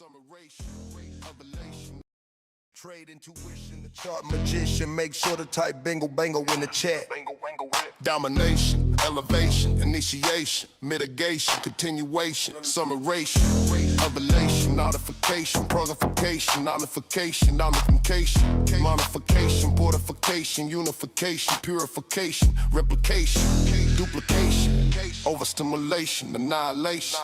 Summaration, revelation, trade intuition, the chart magician, make sure to type bingo bango in the chat. Domination, elevation, initiation, mitigation, continuation, summaration, revelation, notification, prognification, nullification, nullification, modification, fortification, unification, purification, replication, duplication, overstimulation, annihilation,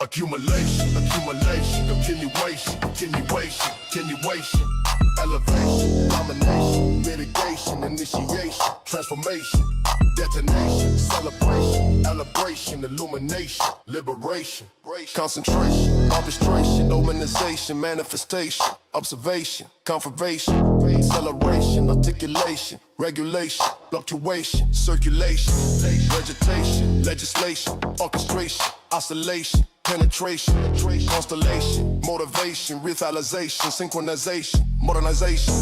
accumulation, continuation, continuation, elevation, domination, mitigation, initiation, transformation, detonation, celebration, elevation, illumination, liberation, concentration, orchestration, organization, manifestation, observation, confirmation, acceleration, articulation, regulation, fluctuation, circulation, vegetation, legislation, orchestration, oscillation, penetration, constellation, motivation, revitalization, synchronization, modernization,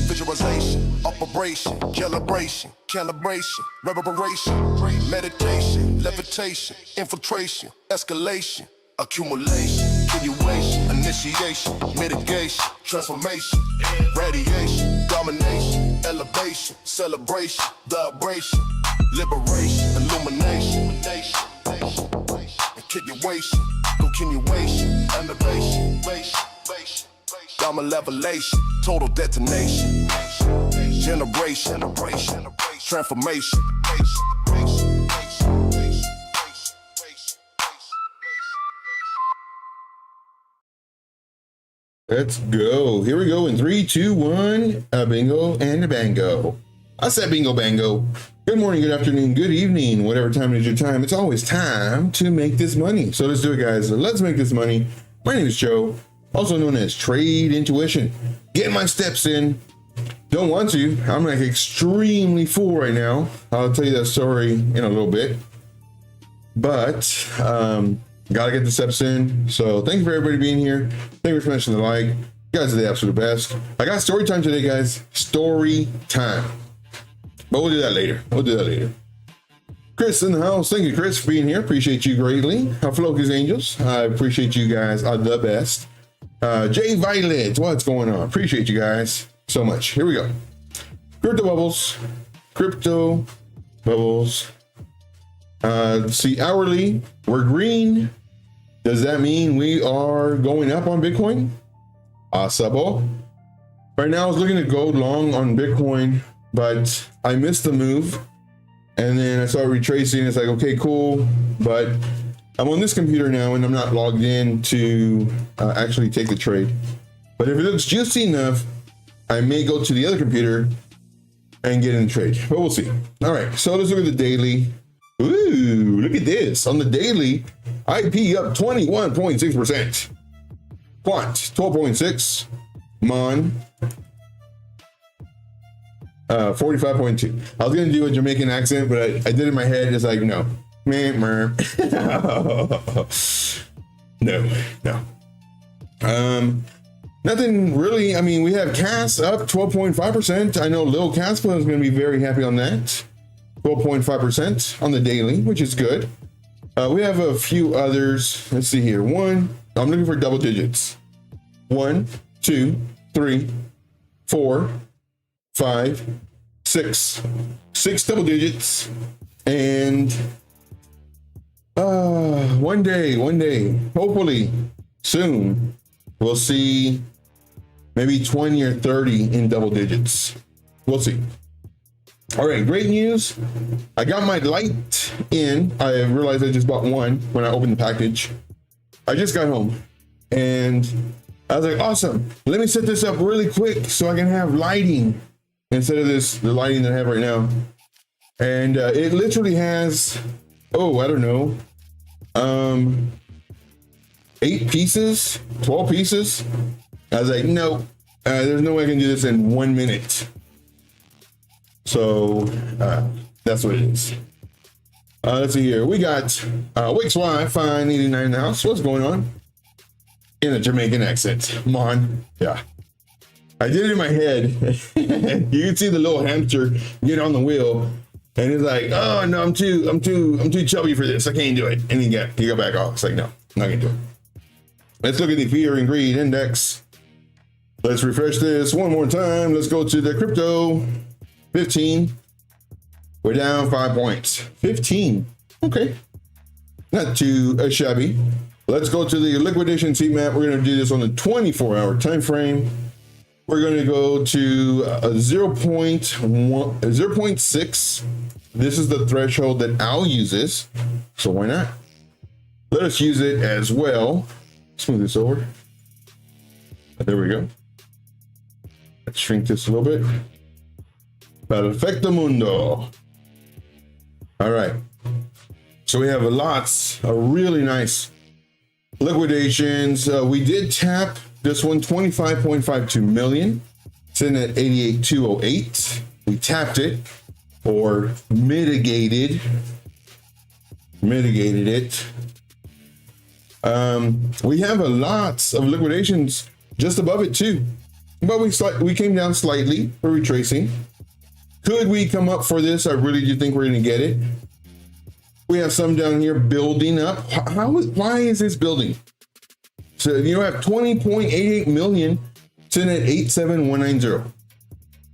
visualization, operation, calibration, reverberation, meditation, levitation, infiltration, escalation, accumulation, continuation, initiation, mitigation, transformation, radiation, domination, elevation, celebration, vibration, liberation, illumination, continuation, elevation, gamma levelation, total detonation, generation, transformation. Let's go. Here we go in 3, 2, 1. A bingo and a bango. I said bingo bango. Good morning, good afternoon, good evening, whatever time it is your time. It's always time to make this money. So let's do it, guys. Let's make this money. My name is Joe, also known as Trade Intuition. Getting my steps in. Don't want to. I'm like extremely full right now. I'll tell you that story in a little bit. But gotta get the steps in. So thank you for everybody being here. Thank you for smashing the like. You guys are the absolute best. I got story time today, guys. Story time. But we'll do that later. Chris in the house. Thank you, Chris, for being here. Appreciate you greatly. Floki's Angels. I appreciate you guys are the best. Jay Violet. What's going on? Appreciate you guys so much. Here we go. Crypto bubbles. See, hourly, we're green. Does that mean we are going up on Bitcoin? Possible. Right now, I was looking to go long on Bitcoin, but I missed the move. And then I started retracing. It's like, okay, cool. But I'm on this computer now and I'm not logged in to actually take the trade. But if it looks juicy enough, I may go to the other computer and get in the trade. But we'll see. All right, so let's look at the daily. Ooh, look at this. On the daily, IP up 21.6%. Quant, 12.6. Mon, 45.2. I was gonna do a Jamaican accent, but I did it in my head. It's like, no. No. Nothing really. I mean, we have Cass up 12.5%. I know Lil Caspa is gonna be very happy on that. 12.5% on the daily, which is good. We have a few others. Let's see here. I'm looking for double digits. 1, 2, 3, 4, 5, 6. 6 double digits. And one day, hopefully soon, we'll see maybe 20 or 30 in double digits. We'll see. All right, great news. I got my light in. I realized I just bought one when I opened the package. I just got home and I was like, awesome. Let me set this up really quick so I can have lighting instead of the lighting that I have right now. And it literally has, I don't know, 8 pieces, 12 pieces. I was like, no, there's no way I can do this in 1 minute. So that's what it is. Let's see here. We got Wix Y589 in the house. What's going on? In a Jamaican accent. Come on. Yeah. I did it in my head. You can see the little hamster get on the wheel. And he's like, oh no, I'm too chubby for this. I can't do it. And he got back off. It's like, no, I'm not gonna do it. Let's look at the fear and greed index. Let's refresh this one more time. Let's go to the crypto 15. We're down 5 points. 15. Okay. Not too shabby. Let's go to the liquidation heat map. We're going to do this on the 24-hour time frame. We're going to go to 0.6. This is the threshold that Al uses. So why not? Let us use it as well. Smooth this over. There we go. Let's shrink this a little bit. Perfecto mundo. All right. So we have lots of really nice liquidations. We did tap this one, 25.52 million, sitting at 88,208. We tapped it or mitigated it. We have a lots of liquidations just above it too, but we came down slightly. We're retracing. Could we come up for this? I really do think we're going to get it. We have some down here building up. Why is this building? So you have 20.88 million sitting at 87190.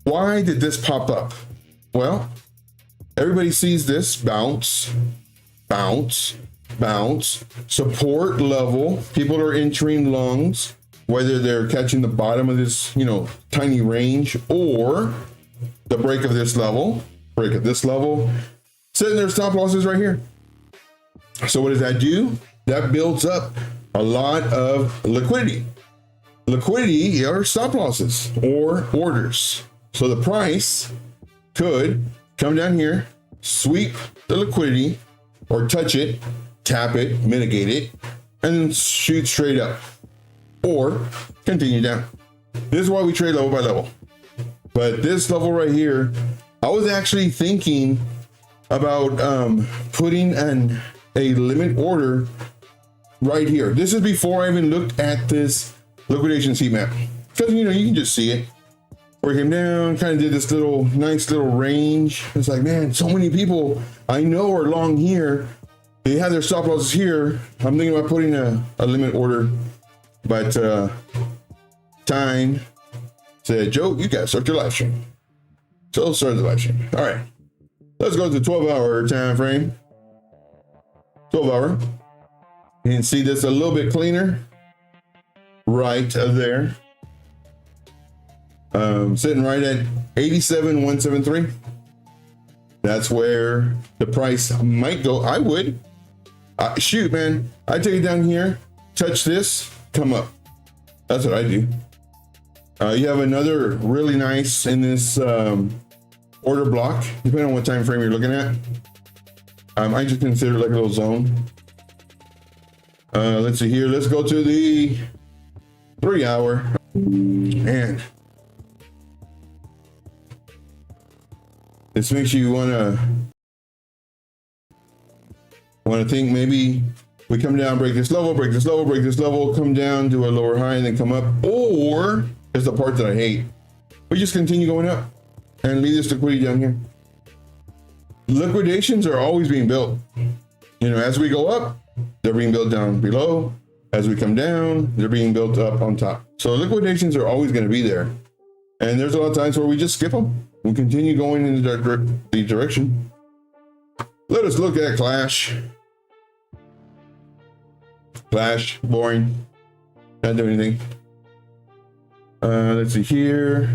Why did this pop up? Well, everybody sees this bounce, bounce, bounce, support level. People are entering longs, whether they're catching the bottom of this, tiny range or the break of this level, setting their stop losses right here. So what does that do? That builds up a lot of liquidity. Liquidity are stop losses or orders. So the price could come down here, sweep the liquidity or touch it, tap it, mitigate it, and then shoot straight up or continue down. This is why we trade level by level. But this level right here, I was actually thinking about putting a limit order right here. This is before I even looked at this liquidation heat map, because you can just see it. Where it came down, kind of did this nice little range. It's like, man, so many people I know are long here. They have their stop losses here. I'm thinking about putting a limit order, but time said, Joe, you gotta start your live stream. So start the live stream. All right, let's go to the 12-hour time frame. 12-hour. You can see this a little bit cleaner right there. Sitting right at 87,173. That's where the price might go. I would shoot, man. I take it down here, touch this, come up. That's what I do. You have another really nice in this order block, depending on what time frame you're looking at. I just consider it like a little zone. Let's see here. Let's go to the 3-hour. Man, this makes you want to think maybe we come down, break this level, come down to a lower high, and then come up. Or is the part that I hate. We just continue going up and leave this liquidity down here. Liquidations are always being built. As we go up, they're being built down below. As we come down, they're being built up on top. So liquidations are always going to be there. And there's a lot of times where we just skip them. We continue going in the direction. Let us look at Clash. Clash, boring. Not doing anything. Let's see here.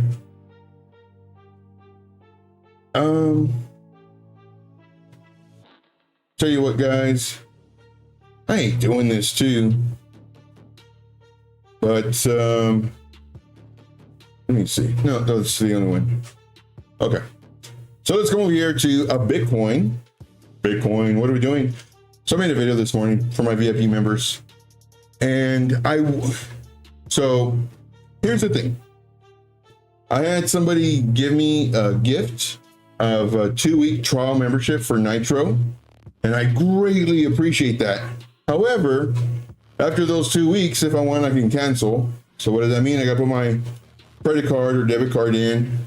Tell you what, guys. I ain't doing this too. But let me see. No, that's the only one. Okay. So let's go over here to a Bitcoin. Bitcoin, what are we doing? So I made a video this morning for my VIP members. And so here's the thing. I had somebody give me a gift of a 2-week trial membership for Nitro. And I greatly appreciate that. However, after those 2 weeks, if I want, I can cancel. So what does that mean? I got to put my credit card or debit card in.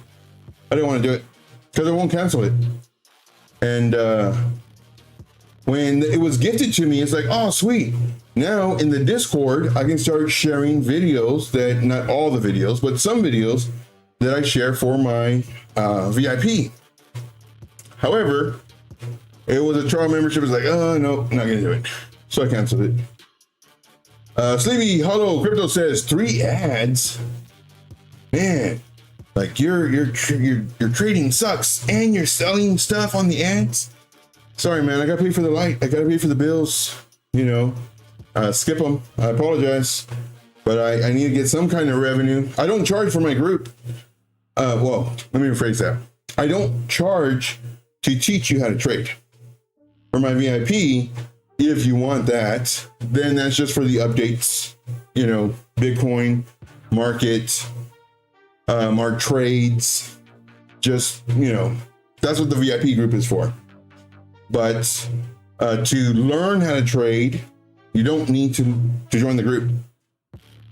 I didn't want to do it because I won't cancel it. And when it was gifted to me, it's like, oh, sweet. Now in the Discord, I can start sharing videos that, not all the videos, but some videos that I share for my VIP. However, it was a trial membership. It's like, oh, no, not gonna do it. So I canceled it. Sleepy Hollow Crypto says 3 ads. Man, like your trading sucks and you're selling stuff on the ads. Sorry, man, I gotta pay for the light. I gotta pay for the bills, you know, skip them. I apologize, but I need to get some kind of revenue. I don't charge for my group. Well, let me rephrase that. I don't charge to teach you how to trade. For my VIP, if you want that, then that's just for the updates, you know, Bitcoin, market, mark trades, just, you know, that's what the VIP group is for. But to learn how to trade, you don't need to join the group.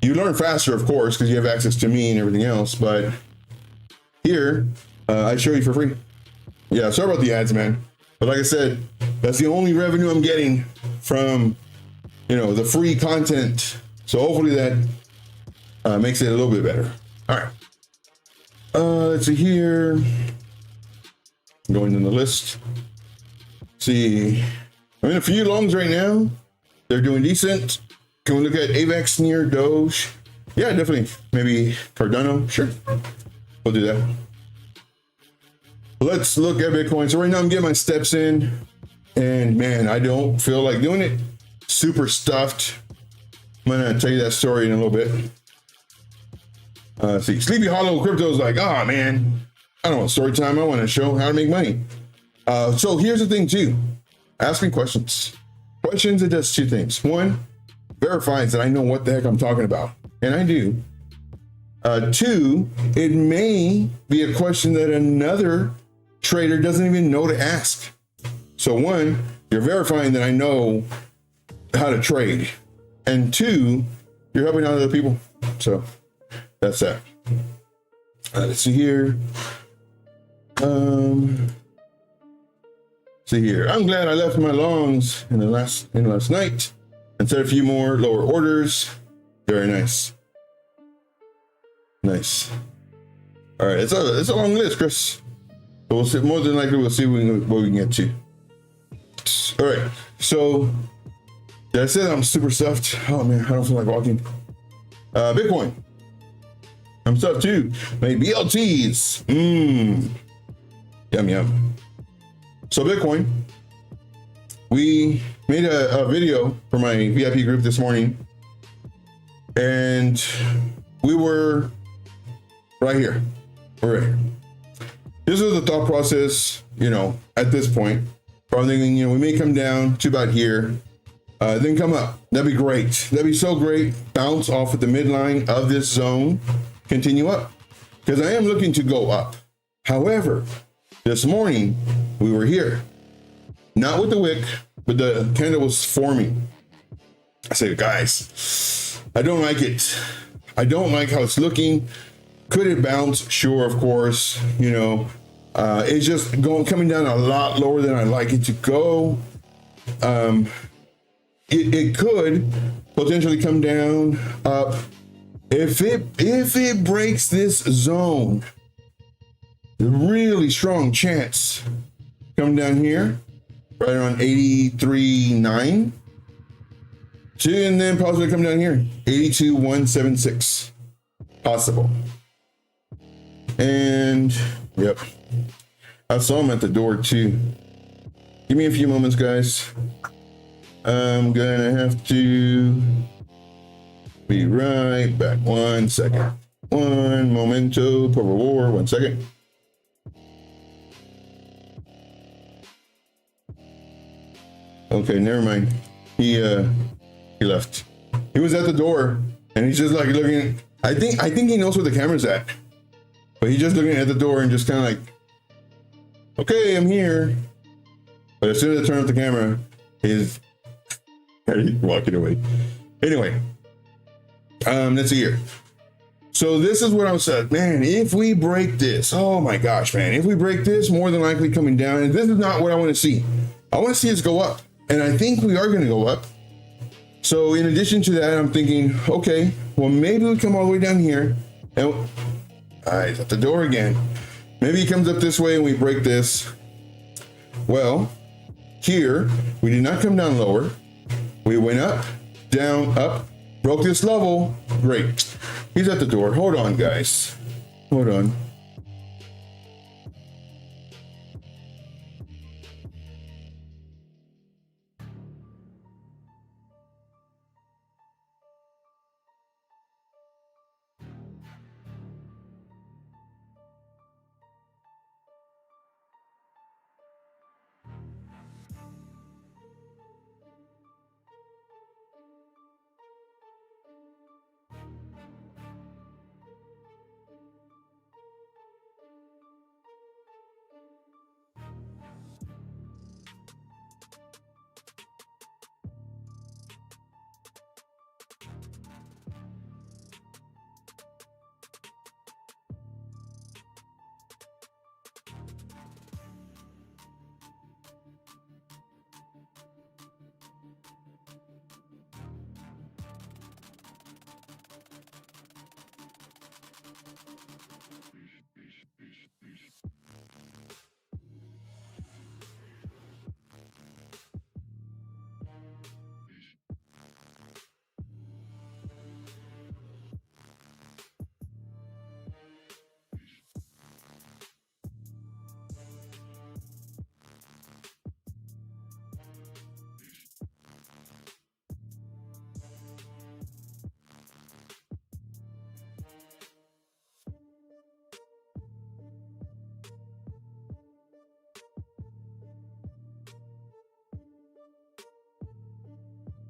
You learn faster, of course, because you have access to me and everything else. But here, I show you for free. Yeah, sorry about the ads, man. But like I said, that's the only revenue I'm getting from, you know, the free content. So hopefully that makes it a little bit better. All right. Let's see here. Going in the list. See, I'm in a few longs right now. They're doing decent. Can we look at AVAX near Doge? Yeah, definitely. Maybe Cardano. Sure. We'll do that. Let's look at Bitcoin. So right now I'm getting my steps in, and man, I don't feel like doing it. Super stuffed. I'm gonna tell you that story in a little bit. See, Sleepy Hollow Crypto is like, oh man, I don't want story time. I want to show how to make money. So here's the thing too. Ask me questions. Questions, it does 2 things. 1, verifies that I know what the heck I'm talking about. And I do. 2, it may be a question that another trader doesn't even know to ask. So 1, you're verifying that I know how to trade. And 2, you're helping out other people. So that's that. Let's see here. See here. I'm glad I left my longs in last night and set a few more lower orders. Very nice. Nice. All right, it's a long list, Chris. But we'll see. More than likely, we'll see what we can get to. All right. So, did I say that I'm super stuffed? Oh man, I don't feel like walking. Bitcoin. I'm stuffed too. My BLTs. Yum yum. So Bitcoin. We made a video for my VIP group this morning, and we were right here. We're right here. This is the thought process, you know, at this point. Probably thinking, you know, we may come down to about here, then come up. That'd be great. That'd be so great. Bounce off at the midline of this zone, continue up. Because I am looking to go up. However, this morning we were here. Not with the wick, but the candle was forming. I said, guys, I don't like it. I don't like how it's looking. Could it bounce? Sure, of course. You know, it's just coming down a lot lower than I'd like it to go. It could potentially come down up. If it breaks this zone, a really strong chance come down here, right around 83.9. And then possibly come down here, 82.176. Possible. And yep, I saw him at the door too. Give me a few moments, guys. I'm gonna have to be right back. 1 second. One momento, por favor. 1 second. Okay, never mind. He left. He was at the door, and he's just like looking. I think he knows where the camera's at. But he's just looking at the door and just kind of like, okay, I'm here. But as soon as I turn off the camera, he's walking away. Anyway, let's see here. So this is what I was saying, man, if we break this, oh my gosh, man, if we break this, more than likely coming down, and this is not what I want to see. I want to see us go up. And I think we are going to go up. So in addition to that, I'm thinking, okay, well, maybe we come all the way down here. And he's at the door again. Maybe he comes up this way and we break this. Well, here, we did not come down lower. We went up, down, up, broke this level. Great. He's at the door. Hold on, guys. Hold on.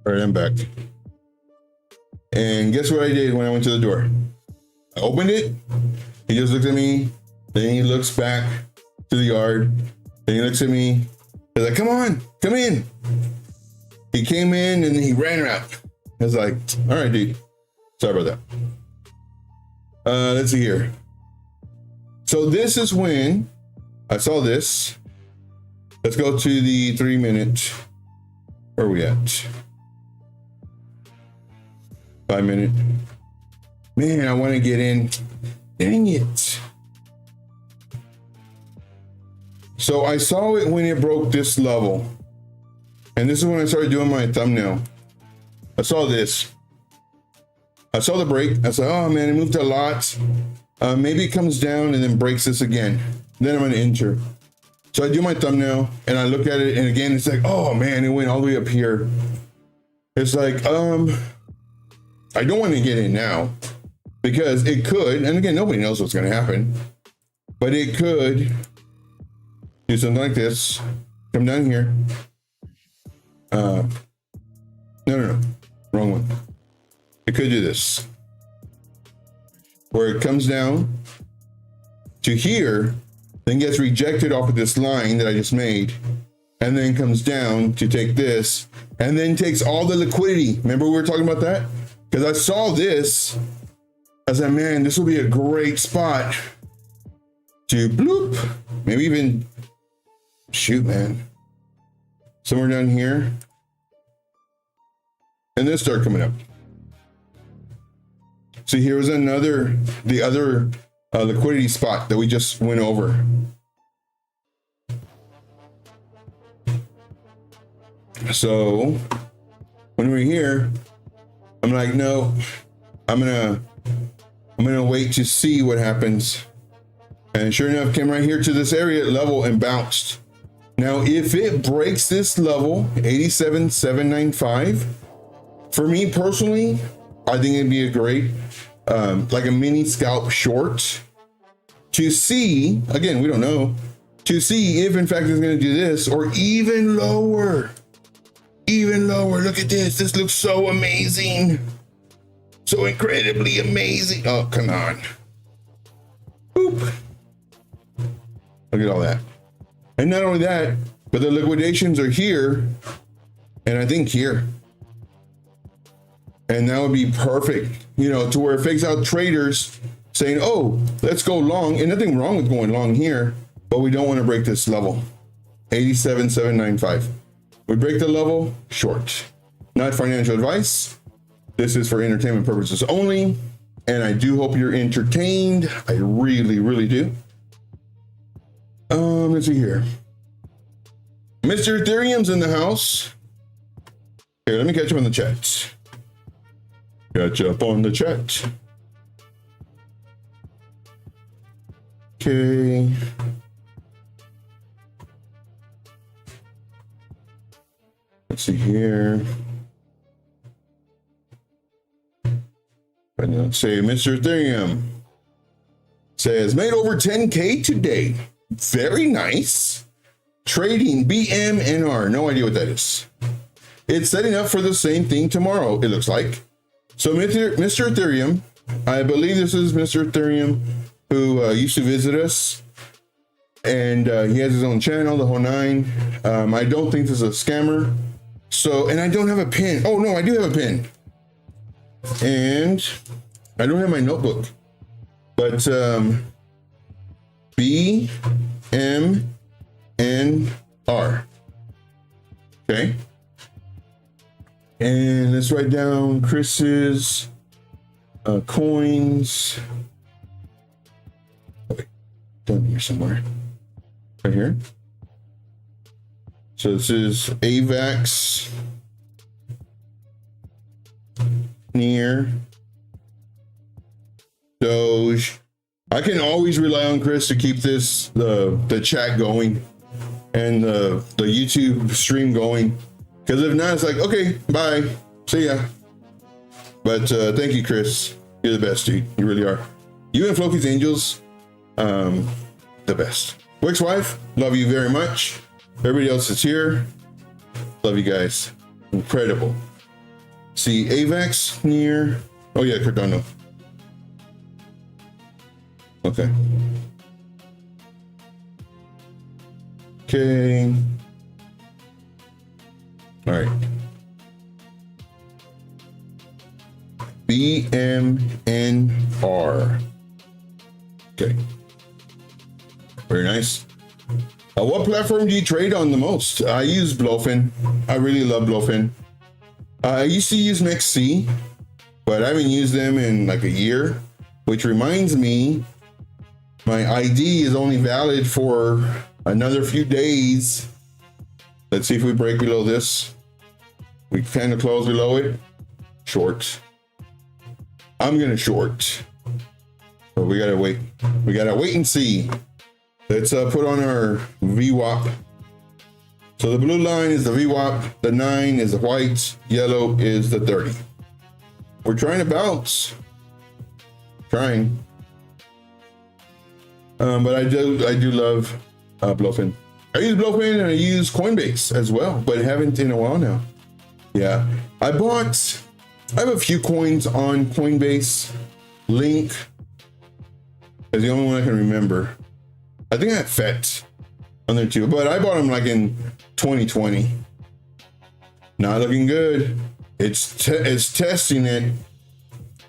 All right, I'm back. And guess what I did when I went to the door? I opened it. He just looks at me. Then he looks back to the yard. Then he looks at me. He's like, come on, come in. He came in and then he ran out. I was like, all right, dude. Sorry about that. Let's see here. So this is when I saw this. Let's go to the 3 minute. Where are we at? 5 minute. Man, I want to get in. Dang it. So I saw it when it broke this level. And this is when I started doing my thumbnail. I saw this. I saw the break. I said, oh man, it moved a lot. Maybe it comes down and then breaks this again. Then I'm going to enter. So I do my thumbnail and I look at it and again, it's like, oh man, it went all the way up here. It's like, I don't want to get in now because it could, and again, nobody knows what's going to happen, but it could do something like this. Come down here. No, wrong one. It could do this, where it comes down to here, then gets rejected off of this line that I just made, and then comes down to take this, and then takes all the liquidity. Remember we were talking about that? Because I saw this, I said, man, this will be a great spot to bloop, maybe even, shoot, man, somewhere down here, and then start coming up. So here was the other liquidity spot that we just went over. So when we're here, I'm like, no, I'm gonna wait to see what happens. And sure enough, came right here to this area level and bounced. Now, if it breaks this level, 87,795, for me personally, I think it'd be a great, like a mini scalp short to see, again, we don't know, to see if in fact it's gonna do this or even lower. Even lower. Look at this. This looks so amazing. So incredibly amazing. Oh, come on. Boop. Look at all that. And not only that, but the liquidations are here. And I think here. And that would be perfect, you know, to where it fakes out traders saying, oh, let's go long. And nothing wrong with going long here, but we don't want to break this level. 87,795. we break the level, short. Not financial advice. This is for entertainment purposes only. And I do hope you're entertained. I really, really do. Let's see here. Mr. Ethereum's in the house. Here, let me catch up on the chat. Catch up on the chat. Okay. Let's see here. And let's say Mr. Ethereum says made over 10K today. Very nice. Trading BMNR. No idea what that is. It's setting up for the same thing tomorrow, it looks like. So Mr. Ethereum, I believe this is Mr. Ethereum who used to visit us. And he has his own channel, the whole nine. I don't think this is a scammer. So, and I don't have a pen. Oh no, I do have a pen. And I don't have my notebook. But BMNR. Okay. And let's write down Chris's coins. Okay, down here somewhere. Right here. So this is AVAX near Doge. I can always rely on Chris to keep this the chat going and the YouTube stream going, because if not, it's like, okay, bye, see ya. But thank you, Chris. You're the best, dude. You really are. You and Floki's Angels, the best. Wick's wife, love you very much. Everybody else that's here, love you guys. Incredible. See AVAX near. Oh yeah, Cardano. Okay. Okay. All right. BMNR. Okay. Very nice. What platform do you trade on the most? I use Blowfin. I really love Blowfin. I used to use MXC, but I haven't used them in like a year, which reminds me, my ID is only valid for another few days. Let's see if we break below this. We kind of close below it. Short. I'm gonna short. But we gotta wait. We gotta wait and see. Let's put on our VWAP. So the blue line is the VWAP, the 9 is the white, yellow is the 30. We're trying to bounce. Trying. But I do love Blowfin. I use Blowfin and I use Coinbase as well, but haven't in a while now. Yeah. I have a few coins on Coinbase. Link is the only one I can remember. I think I have FET on there too, but I bought them like in 2020. Not looking good. It's testing it,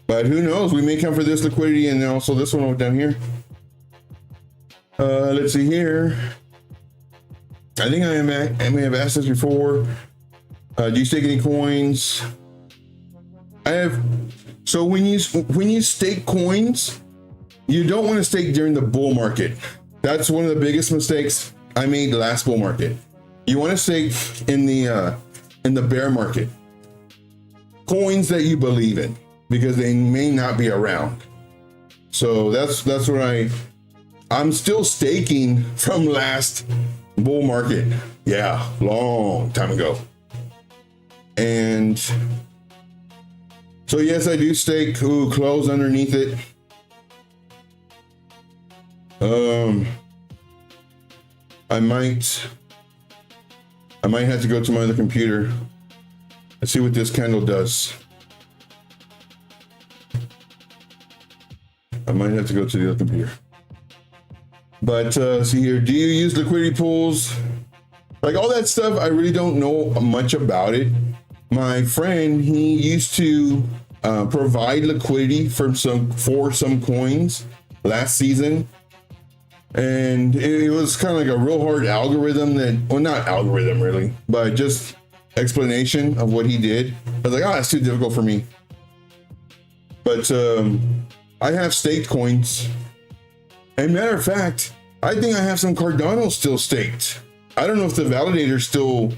but who knows? We may come for this liquidity and also this one over down here. Let's see here. I think I may have asked this before. Do you stake any coins? I have. So when you stake coins, you don't want to stake during the bull market. That's one of the biggest mistakes I made last bull market. You want to stake in the bear market. Coins that you believe in, because they may not be around. So that's what I'm still staking from last bull market. Yeah, long time ago. And so yes, I do stake. Ooh, close underneath it. I might have to go to my other computer. Let's see what this candle does. I might have to go to the other computer. But see here, do you use liquidity pools? Like all that stuff, I really don't know much about it. My friend, he used to provide liquidity for some coins last season. And it was kind of like a real hard algorithm that, well, not algorithm really, but just explanation of what he did. I was like, oh, that's too difficult for me. But I have staked coins. And matter of fact, I think I have some Cardano still staked. I don't know if the validator's still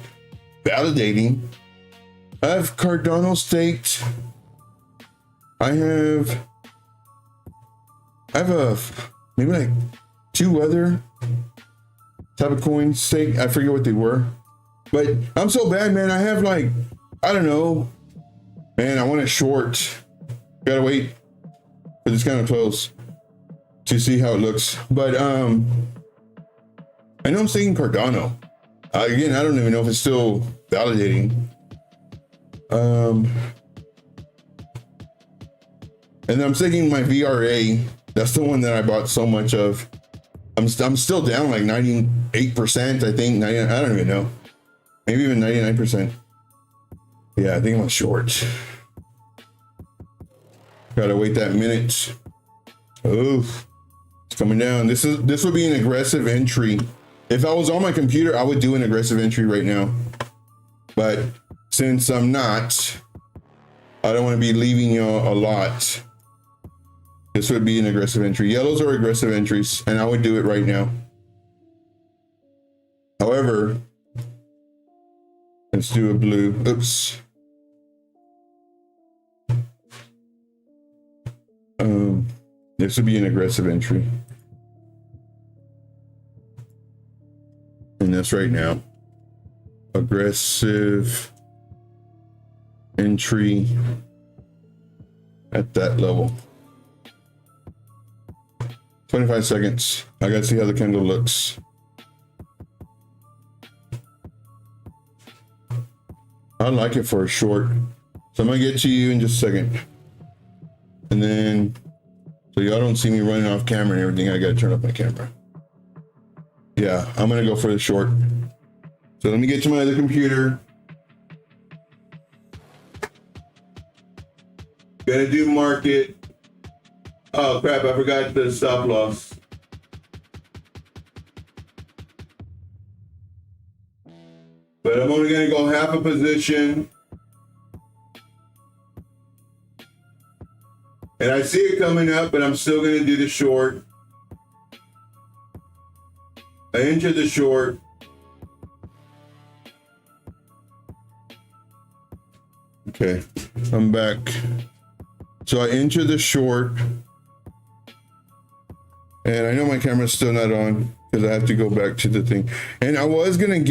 validating. I have Cardano staked. I have maybe like 2 other type of coins staked. I forget what they were, but I'm so bad, man. I have like, I don't know, man. I want to short. Gotta wait because it's kind of close to see how it looks. But I know I'm staking Cardano. Again, I don't even know if it's still validating. And I'm staking my VRA. That's the one that I bought so much of. I'm still down like 98%, I think. I don't even know. Maybe even 99%. Yeah, I think I'm on short. Gotta wait that minute. Oof. It's coming down. This would be an aggressive entry. If I was on my computer, I would do an aggressive entry right now. But since I'm not, I don't want to be leaving y'all a lot. This would be an aggressive entry. Yellows are aggressive entries, and I would do it right now. However, let's do a blue. Oops. This would be an aggressive entry. And that's right now. Aggressive entry at that level. 25 seconds. I gotta see how the candle looks. I like it for a short. So I'm gonna get to you in just a second. And then, so y'all don't see me running off camera and everything, I gotta turn up my camera. Yeah, I'm gonna go for the short. So let me get to my other computer. Gotta do market. Oh crap, I forgot the stop loss. But I'm only gonna go half a position. And I see it coming up, but I'm still gonna do the short. I enter the short. Okay, I'm back. So I enter the short. And I know my camera's still not on because I have to go back to the thing. And I was going to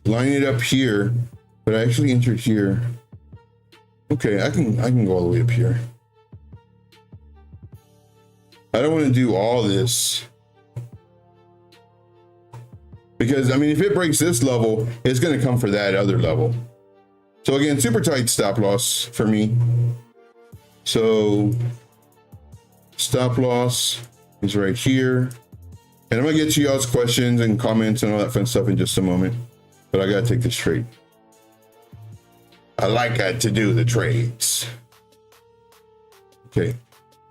line it up here, but I actually entered here. Okay, I can go all the way up here. I don't want to do all this. Because, I mean, if it breaks this level, it's going to come for that other level. So again, super tight stop loss for me. So stop loss is right here. And I'm going to get to y'all's questions and comments and all that fun stuff in just a moment. But I got to take this trade. I like to do the trades. Okay.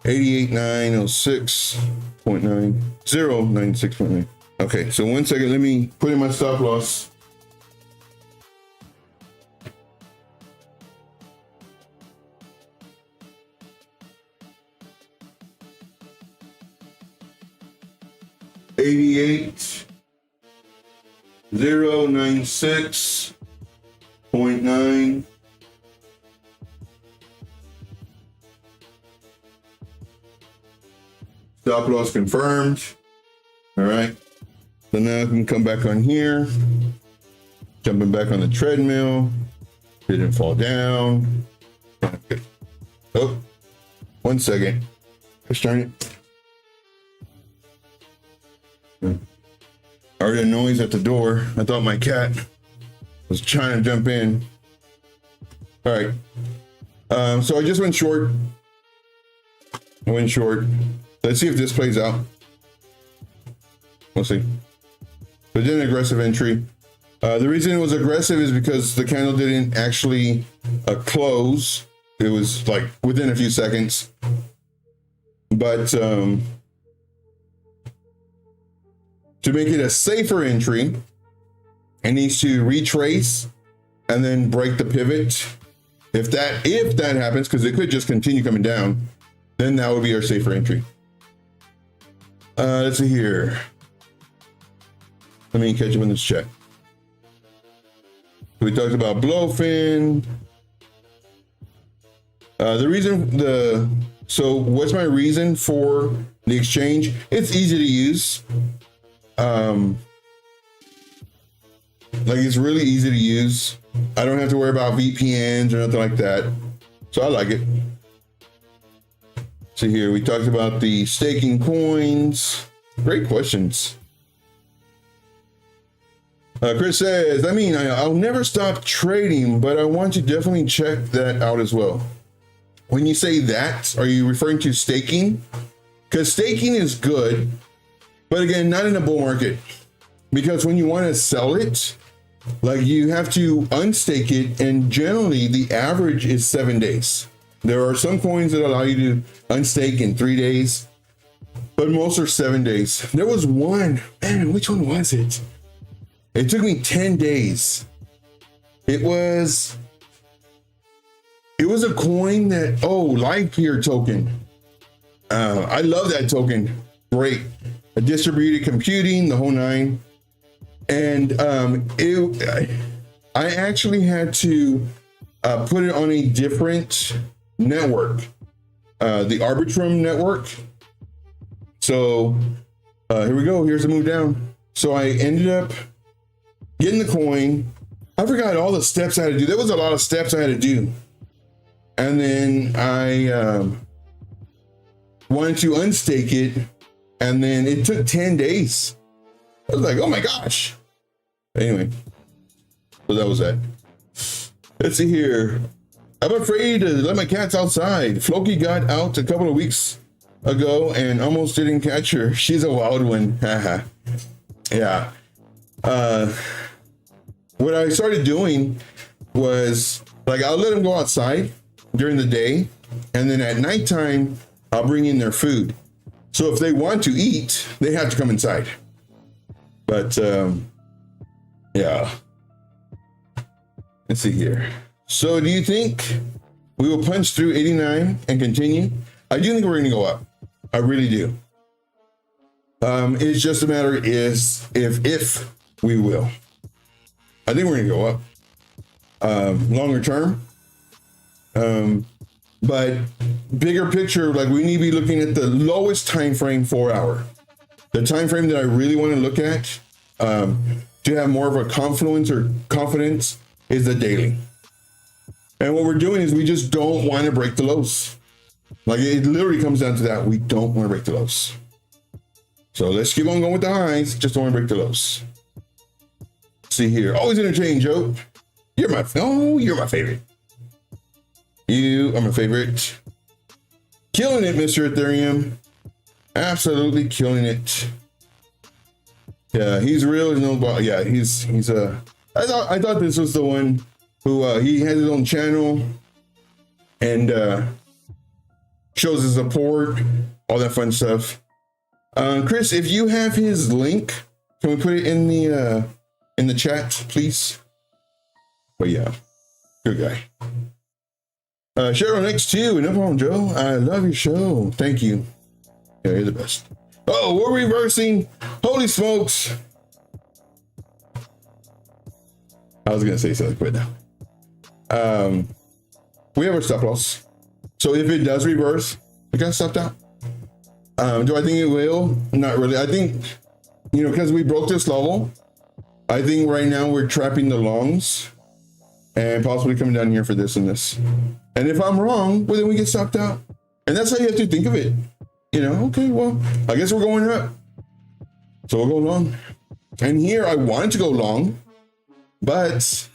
88,906.9. 096.9. Okay, so 1 second, let me put in my stop loss. $88,096.9. Stop loss confirmed. All right. So now I can come back on here. Jumping back on the treadmill. Didn't fall down. Okay. Oh, 1 second. Let's turn it. I heard a noise at the door. I thought my cat was trying to jump in. All right. So I just went short. I went short. Let's see if this plays out. We'll see. But did an aggressive entry. The reason it was aggressive is because the candle didn't actually close. It was like within a few seconds. But to make it a safer entry, it needs to retrace and then break the pivot. If that happens, because it could just continue coming down, then that would be our safer entry. Let's see here. Let me catch up in this chat. We talked about blowfin. So what's my reason for the exchange? It's easy to use. Like it's really easy to use. I don't have to worry about VPNs or nothing like that. So I like it. So here we talked about the staking coins. Great questions. Chris says, I'll never stop trading, but I want to definitely check that out as well. When you say that, are you referring to staking? Because staking is good, but again, not in a bull market. Because when you want to sell it, like you have to unstake it, and generally the average is 7 days. There are some coins that allow you to unstake in 3 days, but most are 7 days. There was one, man, which one was it? It took me 10 days. It was a coin that, Live Peer token. I love that token. Great. A distributed computing, the whole nine. And I actually had to put it on a different network, the Arbitrum network. So here we go. Here's the move down. So I ended up getting the coin. I forgot all the steps I had to do. There was a lot of steps I had to do. And then I wanted to unstake it. And then it took 10 days. I was like, oh my gosh. Anyway, so that was that. Let's see here. I'm afraid to let my cats outside. Floki got out a couple of weeks ago and almost didn't catch her. She's a wild one. Yeah. What I started doing was like, I'll let them go outside during the day. And then at nighttime, I'll bring in their food. So if they want to eat, they have to come inside. But yeah. Let's see here. So do you think we will punch through 89 and continue? I do think we're going to go up. I really do. It's just a matter is if we will. I think we're going to go up. Longer term. But bigger picture, like we need to be looking at the lowest time frame, 4 hour. The time frame that I really want to look at to have more of a confidence is the daily. And what we're doing is we just don't want to break the lows. Like it literally comes down to that. We don't want to break the lows. So let's keep on going with the highs. Just don't want to break the lows. Let's see here. Always entertaining, Joe. You're my favorite. You are my favorite. Killing it, Mr. Ethereum. Absolutely killing it. Yeah, he's real. Yeah, he's I thought this was the one who he has his own channel and shows his support, all that fun stuff. Chris, if you have his link, can we put it in the chat, please? But yeah, good guy. Cheryl next to you, no problem, Joe. I love your show. Thank you. Yeah, you're the best. Oh, we're reversing. Holy smokes. I was gonna say something, but now. We have our stop loss. So if it does reverse, it got stopped out. Do I think it will? Not really. I think, because we broke this level, I think right now we're trapping the longs and possibly coming down here for this and this. And if I'm wrong, well, then we get stopped out. And that's how you have to think of it. Okay, well, I guess we're going up. So we'll go long. And here I wanted to go long, but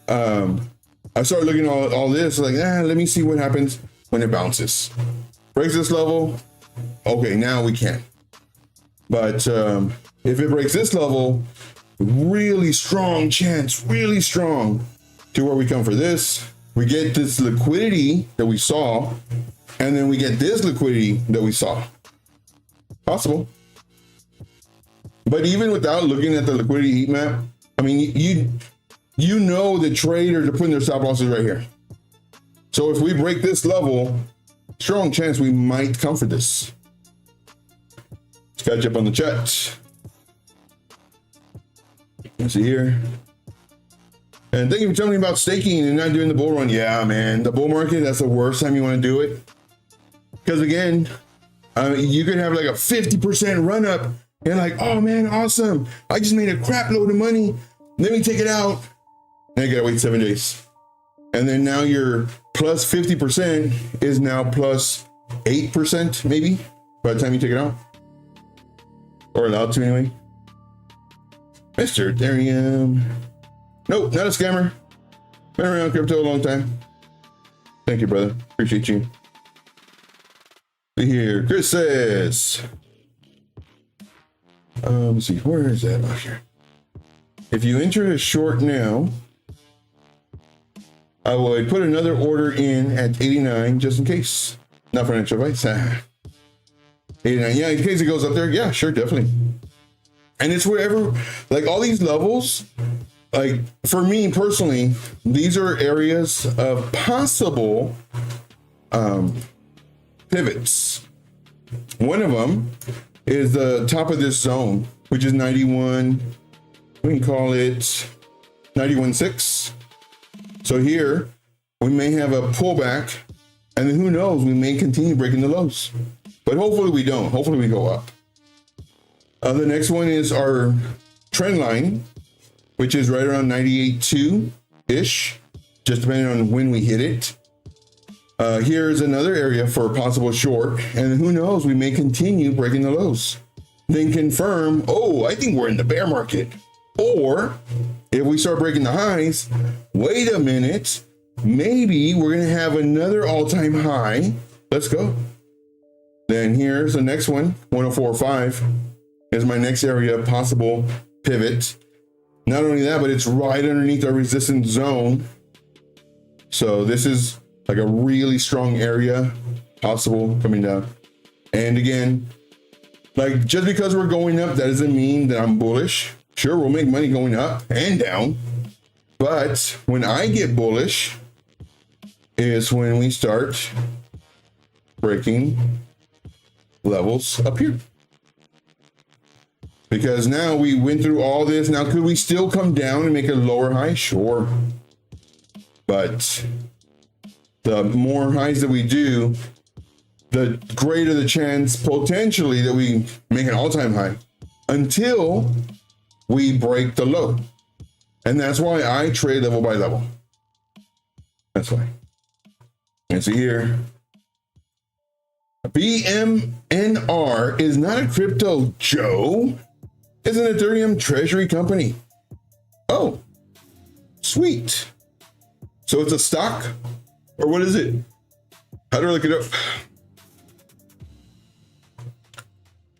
I started looking at all this, like, let me see what happens when it bounces. Breaks this level, okay, now we can. But if it breaks this level, really strong chance, really strong to where we come for this. we get this liquidity that we saw, and then we get this liquidity that we saw. Possible. But even without looking at the liquidity heat map, I mean, you know the traders are putting their stop losses right here. So if we break this level, strong chance we might come for this. Let's catch up on the chat. Let's see here. And thank you for telling me about staking and not doing the bull run. Yeah, man, the bull market, that's the worst time you want to do it. Because again, you could have like a 50% run up and like, oh man, awesome. I just made a crap load of money. Let me take it out. And I gotta wait 7 days. And then now your plus 50% is now plus 8% maybe by the time you take it out. Or allowed to anyway. Mr. Ethereum. Nope, not a scammer. Been around crypto a long time. Thank you, brother. Appreciate you. See here, Chris says, let's see, where is that? Oh, here. If you enter a short now, I would put another order in at 89 just in case. Not financial advice. 89, yeah, in case it goes up there. Yeah, sure, definitely. And it's wherever, like all these levels, like for me personally, these are areas of possible pivots. One of them is the top of this zone, which is 91. We can call it 91.6. So here we may have a pullback, and then who knows, we may continue breaking the lows, but hopefully we don't. Hopefully we go up. The next one is our trend line, which is right around 98.2 ish, just depending on when we hit it. Here's another area for a possible short, and who knows, we may continue breaking the lows. Then confirm, oh, I think we're in the bear market. Or if we start breaking the highs, wait a minute, maybe we're gonna have another all-time high. Let's go. Then here's the next one, 104.5 is my next area of possible pivot. Not only that, but it's right underneath our resistance zone. So this is like a really strong area possible coming down. And again, like just because we're going up, that doesn't mean that I'm bullish. Sure, we'll make money going up and down. But when I get bullish is when we start breaking levels up here. Because now we went through all this. Now, could we still come down and make a lower high? Sure. But the more highs that we do, the greater the chance potentially that we make an all-time high until we break the low. And that's why I trade level by level. That's why. And see here, BMNR is not a crypto, Joe. It's an Ethereum treasury company. Oh, sweet. So it's a stock, or what is it? How do I look it up?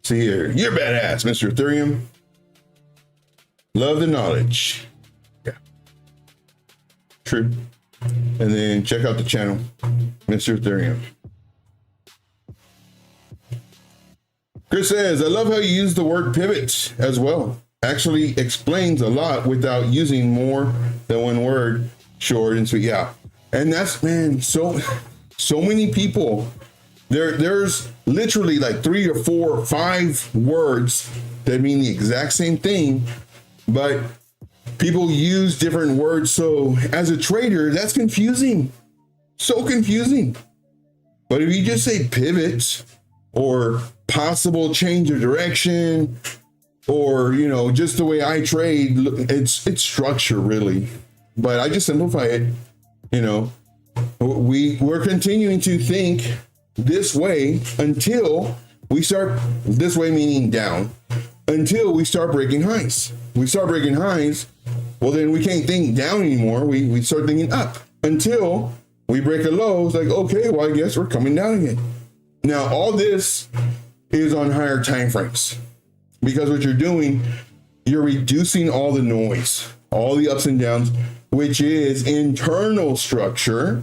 See here, you're badass, Mr. Ethereum. Love the knowledge. Yeah, true. And then check out the channel, Mr. Ethereum. Chris says, I love how you use the word pivot as well. Actually explains a lot without using more than one word, short and sweet. Yeah. And that's, man, so many people, there's literally like 3 or 4 or 5 words that mean the exact same thing, but people use different words. So as a trader, that's confusing. So confusing. But if you just say pivot or possible change of direction, or, you know, just the way I trade, it's structure really, but I just simplify it. You know, we're continuing to think this way until we start, this way meaning down, until we start breaking highs. We start breaking highs, well then we can't think down anymore. We start thinking up until we break a low. It's like, okay, well I guess we're coming down again. Now all this is on higher time frames, because what you're doing, you're reducing all the noise, all the ups and downs. which is internal structure.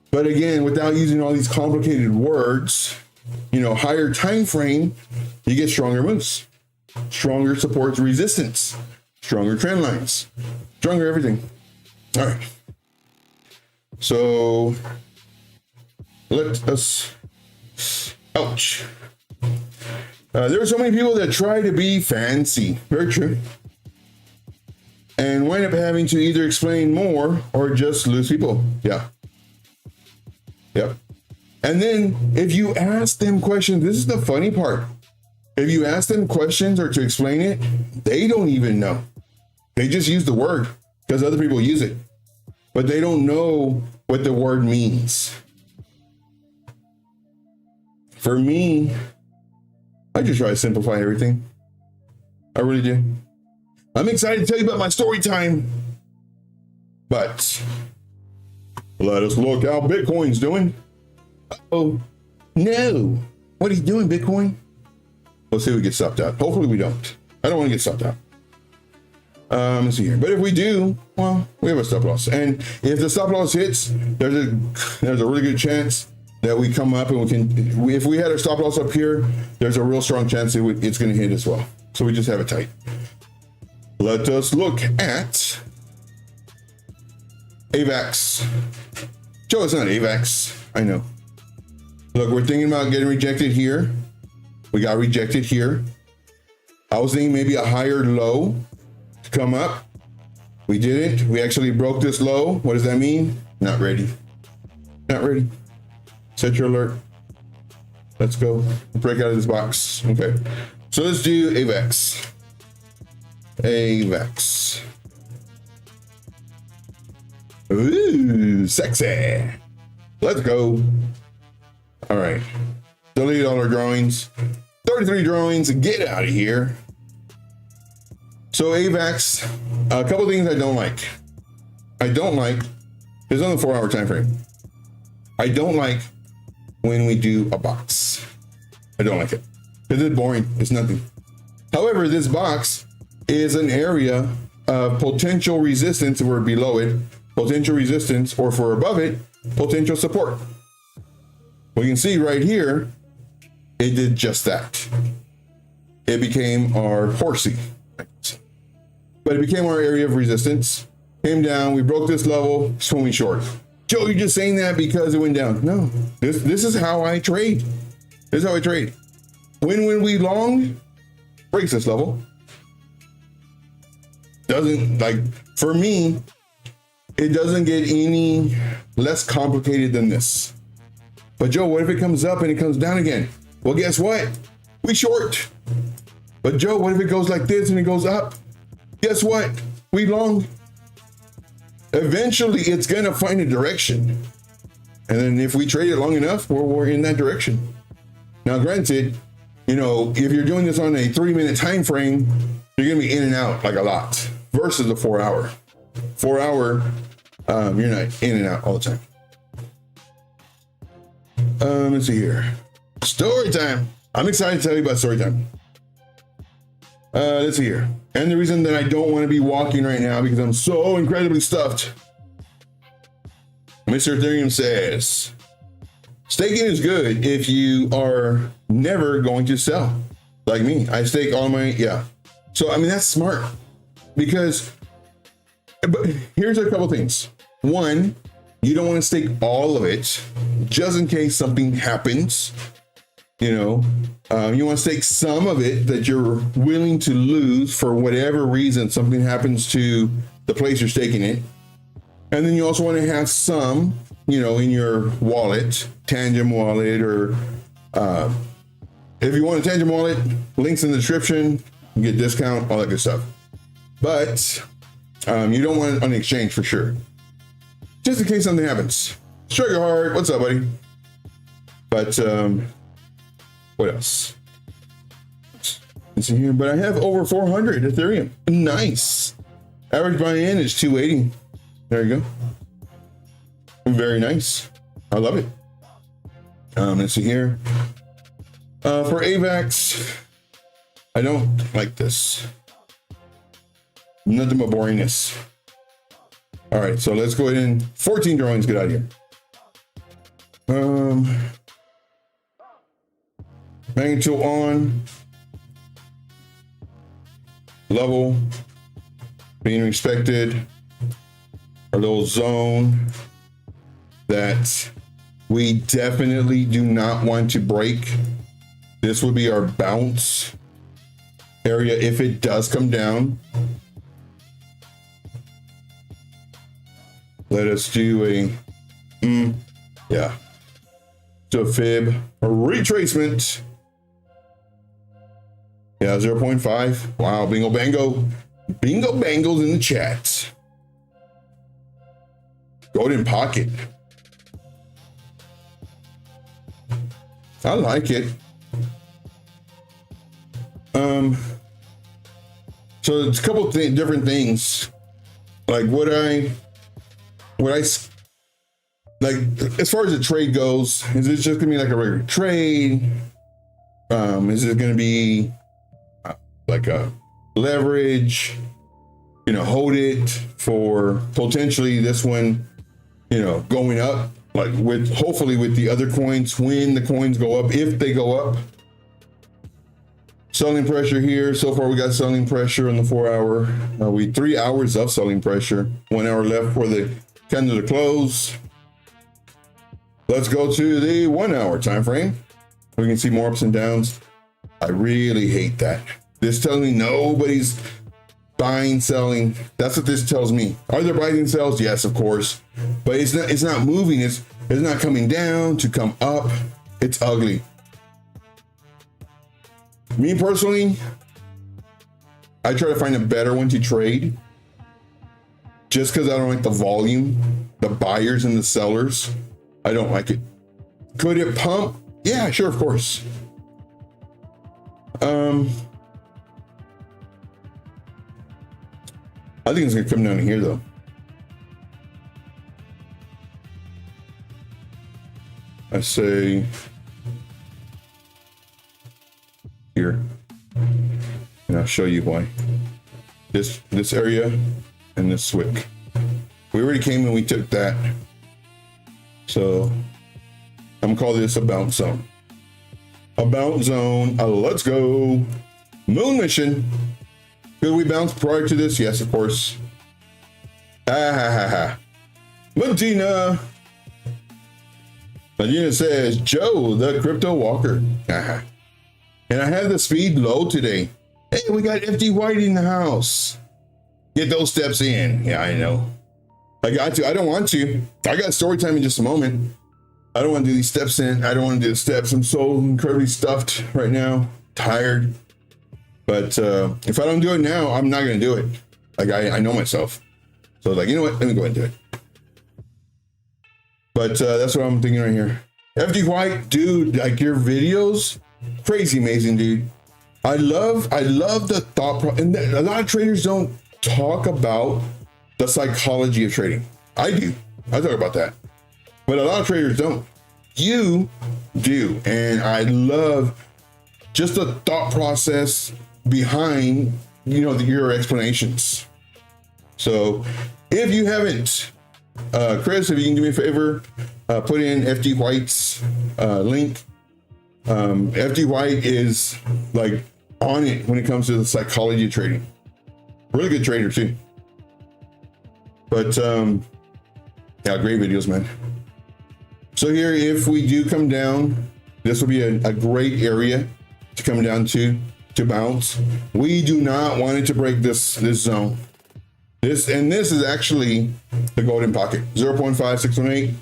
But again, without using all these complicated words, higher time frame, you get stronger moves, stronger supports resistance, stronger trend lines, stronger everything. All right. So let us, ouch. There are so many people that try to be fancy, very true, and wind up having to either explain more or just lose people. Yeah. Yep. And then if you ask them questions, this is the funny part. If you ask them questions or to explain it, they don't even know. They just use the word because other people use it, but they don't know what the word means. For me, I just try to simplify everything. I really do. I'm excited to tell you about my story time, but let us look how Bitcoin's doing. Oh no. What are you doing, Bitcoin? Let's see if we get stopped out. Hopefully we don't. I don't want to get stopped out. Let's see here. But if we do, well, we have a stop loss. And if the stop loss hits, there's a really good chance that we come up and we can, if we had a stop loss up here, there's a real strong chance it's going to hit as well. So we just have it tight. Let us look at AVAX. Joe, it's not AVAX. I know. Look, we're thinking about getting rejected here. We got rejected here. I was thinking maybe a higher low to come up. We didn't. We actually broke this low. What does that mean? Not ready. Not ready. Set your alert. Let's go. Break out of this box. Okay. So let's do AVAX. AVAX. Ooh, sexy. Let's go. All right. Delete all our drawings. 33 drawings. Get out of here. So AVAX, a couple things I don't like. It's on the 4-hour time frame. I don't like when we do a box. I don't like it because it's boring. It's nothing. However, this box is an area of potential resistance if we're below it, potential resistance, or if we're above it, potential support. We can see right here, it did just that. It became our horsey. But it became our area of resistance. Came down, we broke this level, swimming short. Joe, you're just saying that because it went down. No, this is how I trade. This is how I trade. When we long, breaks this level. Doesn't, like, for me, it doesn't get any less complicated than this. But Joe, what if it comes up and it comes down again? Well, guess what? We short. But Joe, what if it goes like this and it goes up? Guess what? We long. Eventually, it's going to find a direction. And then if we trade it long enough, we're in that direction. Now, granted, if you're doing this on a 3-minute time frame, you're going to be in and out like a lot versus a 4-hour. 4-hour, you're not in and out all the time. Let's see here. Story time. I'm excited to tell you about story time. Let's see here. And the reason that I don't want to be walking right now because I'm so incredibly stuffed. Mr. Ethereum says, staking is good if you are never going to sell. Like me, I stake all my, yeah. So, I mean, that's smart because, but here's a couple things. One, you don't want to stake all of it just in case something happens. You want to stake some of it that you're willing to lose for whatever reason, something happens to the place you're staking it. And then you also want to have some, in your wallet, Tangent wallet, or if you want a Tangent wallet, links in the description, you get discount, all that good stuff. But you don't want it on the exchange for sure. Just in case something happens. Sugar Heart, what's up, buddy? But what else? Let's see here. But I have over 400 Ethereum. Nice. Average buy-in is 280. There you go. Very nice. I love it. Let's see here. For AVAX, I don't like this. Nothing but boringness. All right, so let's go ahead and 14 drawings, get out of here. Bang tool on. Level being respected. Our little zone that we definitely do not want to break. This would be our bounce area if it does come down. Let us do a, yeah. So fib, a retracement. Yeah, 0.5. Wow, bingo bango. Bingo bangles in the chat. Golden pocket. I like it. So it's a couple of different things. Like what I like as far as the trade goes, is it just gonna be like a regular trade? Is it gonna be like a leverage? You know, hold it for potentially this one, you know, going up, like with hopefully with the other coins when the coins go up, if they go up. Selling pressure here. So far we got selling pressure on the 4 hour. We 3 hours of selling pressure. 1 hour left for the candle to close. Let's go to the 1 hour time frame. We can see more ups and downs. I really hate that. This tells me nobody's buying, selling. That's what this tells me. Are there buying and sells? Yes, of course. But it's not moving. It's not coming down to come up. It's ugly. Me personally, I try to find a better one to trade just because I don't like the volume, the buyers and the sellers. I don't like it. Could it pump? Yeah, sure, of course. I think it's gonna come down to here though. I say here, and I'll show you why. This area and this wick. We already came and we took that. So I'm gonna call this a bounce zone. A bounce zone. Let's go. Moon mission. Could we bounce prior to this? Yes, of course. Medina. Medina says, Joe, the crypto walker. And I have the speed low today. Hey, we got FD White in the house. Get those steps in. Yeah, I know. I got to. I don't want to. I got story time in just a moment. I don't want to do these steps in. I don't want to do the steps. I'm so incredibly stuffed right now. Tired. But if I don't do it now, I'm not going to do it. Like, I know myself. So, like, you know what? Let me go ahead and do it. But that's what I'm thinking right here. FD White, dude, like your videos, crazy amazing, dude. I love the thought and a lot of traders don't talk about the psychology of trading. I do. I talk about that. But a lot of traders don't. You do. And I love just the thought process behind, you know, your explanations. So if you haven't, Chris, if you can do me a favor, put in FD White's link. FD White is like on it when it comes to the psychology of trading. Really good trader too. But yeah, great videos, man. So here, if we do come down, this will be a great area to come down to bounce. We do not want it to break this zone. This is actually the golden pocket, 0.5618.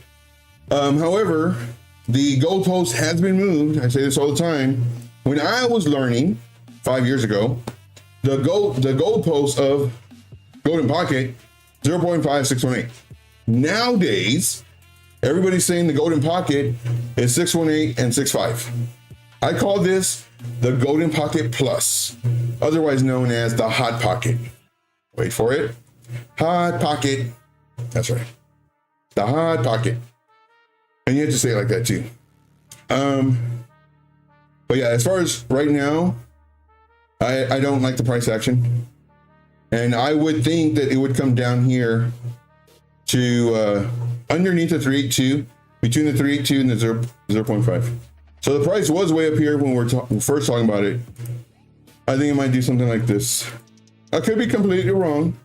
However, the goalpost has been moved. I say this all the time. When I was learning 5 years ago, the goalpost of golden pocket, 0.5618. Nowadays, everybody's saying the golden pocket is 618 and 65. I call this the golden pocket plus, otherwise known as the hot pocket. Wait for it. Hot pocket. That's right. The hot pocket. And you have to say it like that too. But yeah, as far as right now, I don't like the price action. And I would think that it would come down here to underneath the 382, between the 382 and the 0.5. So the price was way up here when we were first talking about it. I think it might do something like this. I could be completely wrong.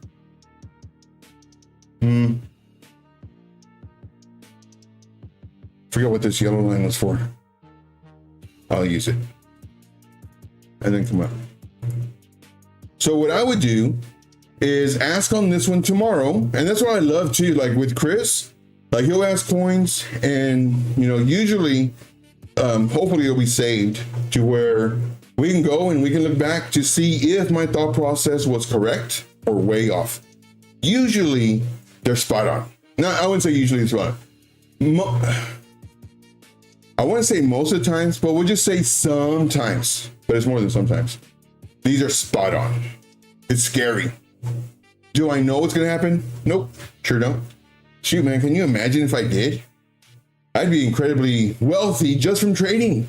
Forget what this yellow line was for. I'll use it. And then come up. So what I would do is ask on this one tomorrow. And that's what I love too. Like with Chris, like he'll ask coins and, you know, usually, hopefully it'll be saved to where we can go and we can look back to see if my thought process was correct or way off. Usually they're spot on. No, I wouldn't say usually it's spot on. I want to say most of the times, but we'll just say sometimes, but it's more than sometimes. These are spot on. It's scary. Do I know what's going to happen? Nope. Sure don't. Shoot, man, can you imagine if I did? I'd be incredibly wealthy just from trading.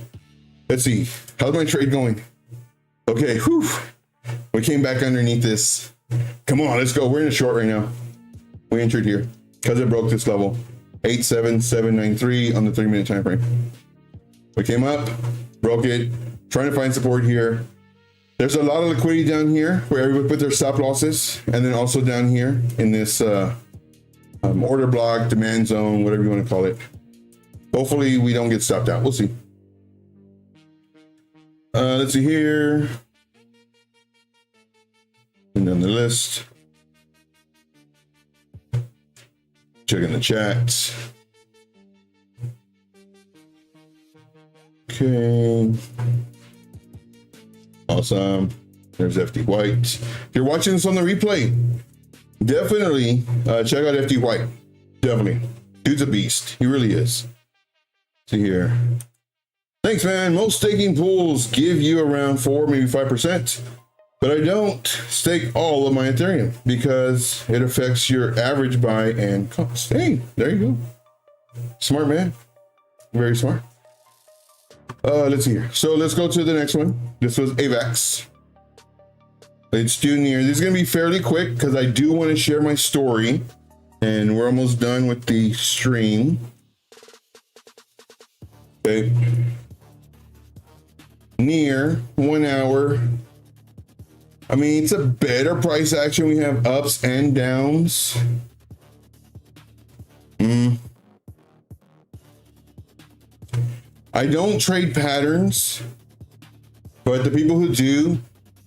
Let's see. How's my trade going? Okay. Whew. We came back underneath this. Come on, let's go. We're in a short right now. We entered here because it broke this level. 87793 on the 3-minute time frame. We came up, broke it, trying to find support here. There's a lot of liquidity down here where everybody put their stop losses, and then also down here in this order block, demand zone, whatever you want to call it. Hopefully we don't get stopped out. We'll see. Let's see here. And then the list. Checking the chat. Okay. Awesome. There's FD White. If you're watching this on the replay, definitely check out FD White. Definitely. Dude's a beast. He really is. See here. Thanks, man. Most staking pools give you around 4, maybe 5%. But I don't stake all of my Ethereum because it affects your average buy and cost. Hey, there you go. Smart man. Very smart. Let's see here. So let's go to the next one. This was AVAX. It's due near. This is going to be fairly quick because I do want to share my story. And we're almost done with the stream. Okay. Near 1 hour. I mean, it's a better price action. We have ups and downs. I don't trade patterns, but the people who do,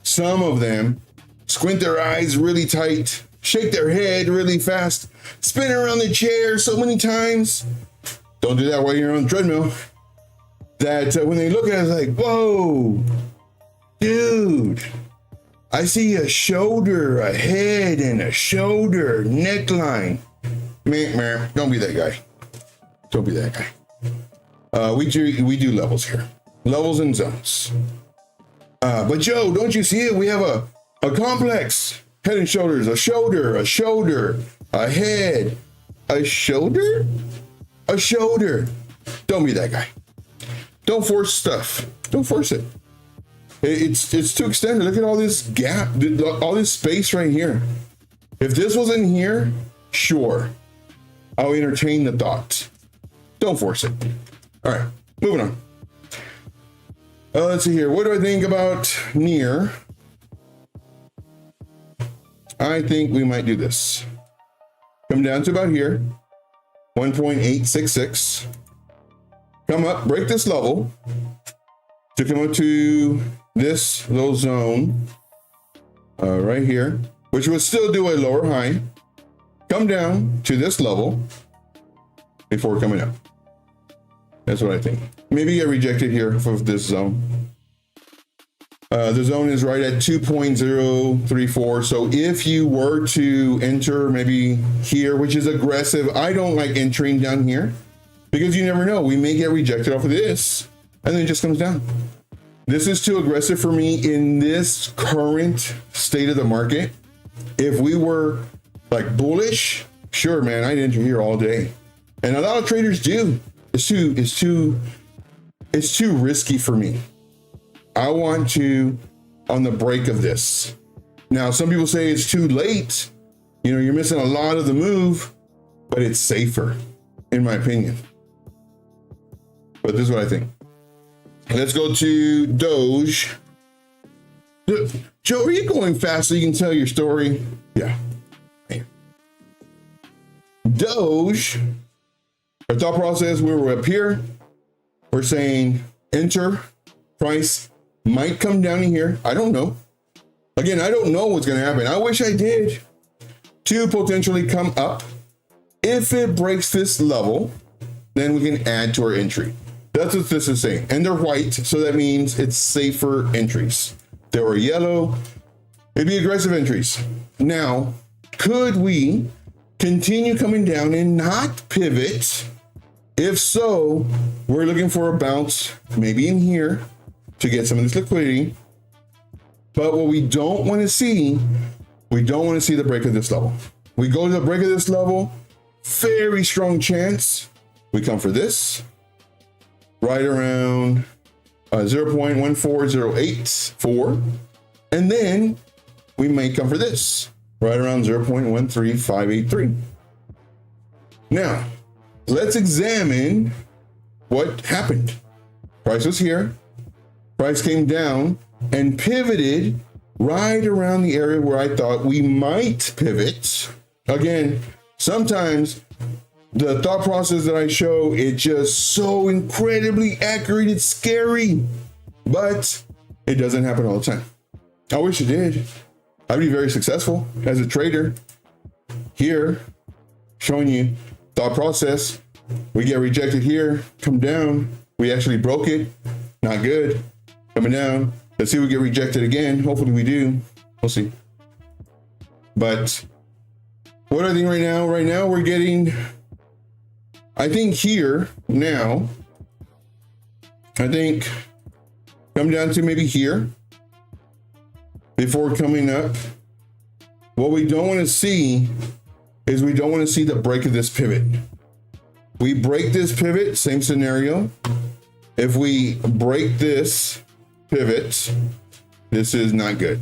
some of them squint their eyes really tight, shake their head really fast, spin around the chair so many times. Don't do that while you're on the treadmill. That when they look at it, it's like, whoa, dude. I see a shoulder, a head, and a shoulder neckline. Man, don't be that guy. Don't be that guy. We do levels here, levels and zones. But Joe, don't you see it? We have a complex head and shoulders, a shoulder, a head, a shoulder, a shoulder. Don't be that guy. Don't force stuff. Don't force it. It's too extended. Look at all this gap, all this space right here. If this wasn't here, sure, I'll entertain the thought. Don't force it. All right, moving on. Let's see here. What do I think about near? I think we might do this. Come down to about here, 1.866. Come up, break this level to come up to this little zone right here, which will still do a lower high. Come down to this level before coming up. That's what I think. Maybe get rejected here for this zone. The zone is right at 2.034. So if you were to enter maybe here, which is aggressive, I don't like entering down here because you never know. We may get rejected off of this and then it just comes down. This is too aggressive for me in this current state of the market. If we were like bullish, sure, man, I'd enter here all day. And a lot of traders do. It's too risky for me. I want to on the break of this. Now, some people say it's too late. You know, you're missing a lot of the move. but it's safer, in my opinion. But this is what I think. Let's go to Doge. Joe, are you going fast so you can tell your story? Yeah. Doge, our thought process, we were up here. We're saying enter, price might come down in here. I don't know. Again, I don't know what's going to happen. I wish I did. To potentially come up. If it breaks this level, then we can add to our entry. That's what this is saying. And they're white, so that means it's safer entries. If they were yellow, it'd be aggressive entries. Now, could we continue coming down and not pivot? If so, we're looking for a bounce, maybe in here, to get some of this liquidity. But what we don't want to see, we don't want to see the break of this level. We go to the break of this level, very strong chance we come for this, right around 0.14084, and then we may come for this, right around 0.13583. Now, let's examine what happened. Price was here, price came down and pivoted right around the area where I thought we might pivot. Again, sometimes the thought process that I show, it's just so incredibly accurate, it's scary, but it doesn't happen all the time. I wish it did. I'd be very successful as a trader. Here, showing you thought process, we get rejected here, come down, we actually broke it, not good, coming down. Let's see if we get rejected again. Hopefully we do. We'll see. But what do I think right now? Right now we're getting, I think here now, I think come down to maybe here before coming up. What we don't want to see is we don't want to see the break of this pivot. We break this pivot, same scenario. If we break this pivot, this is not good.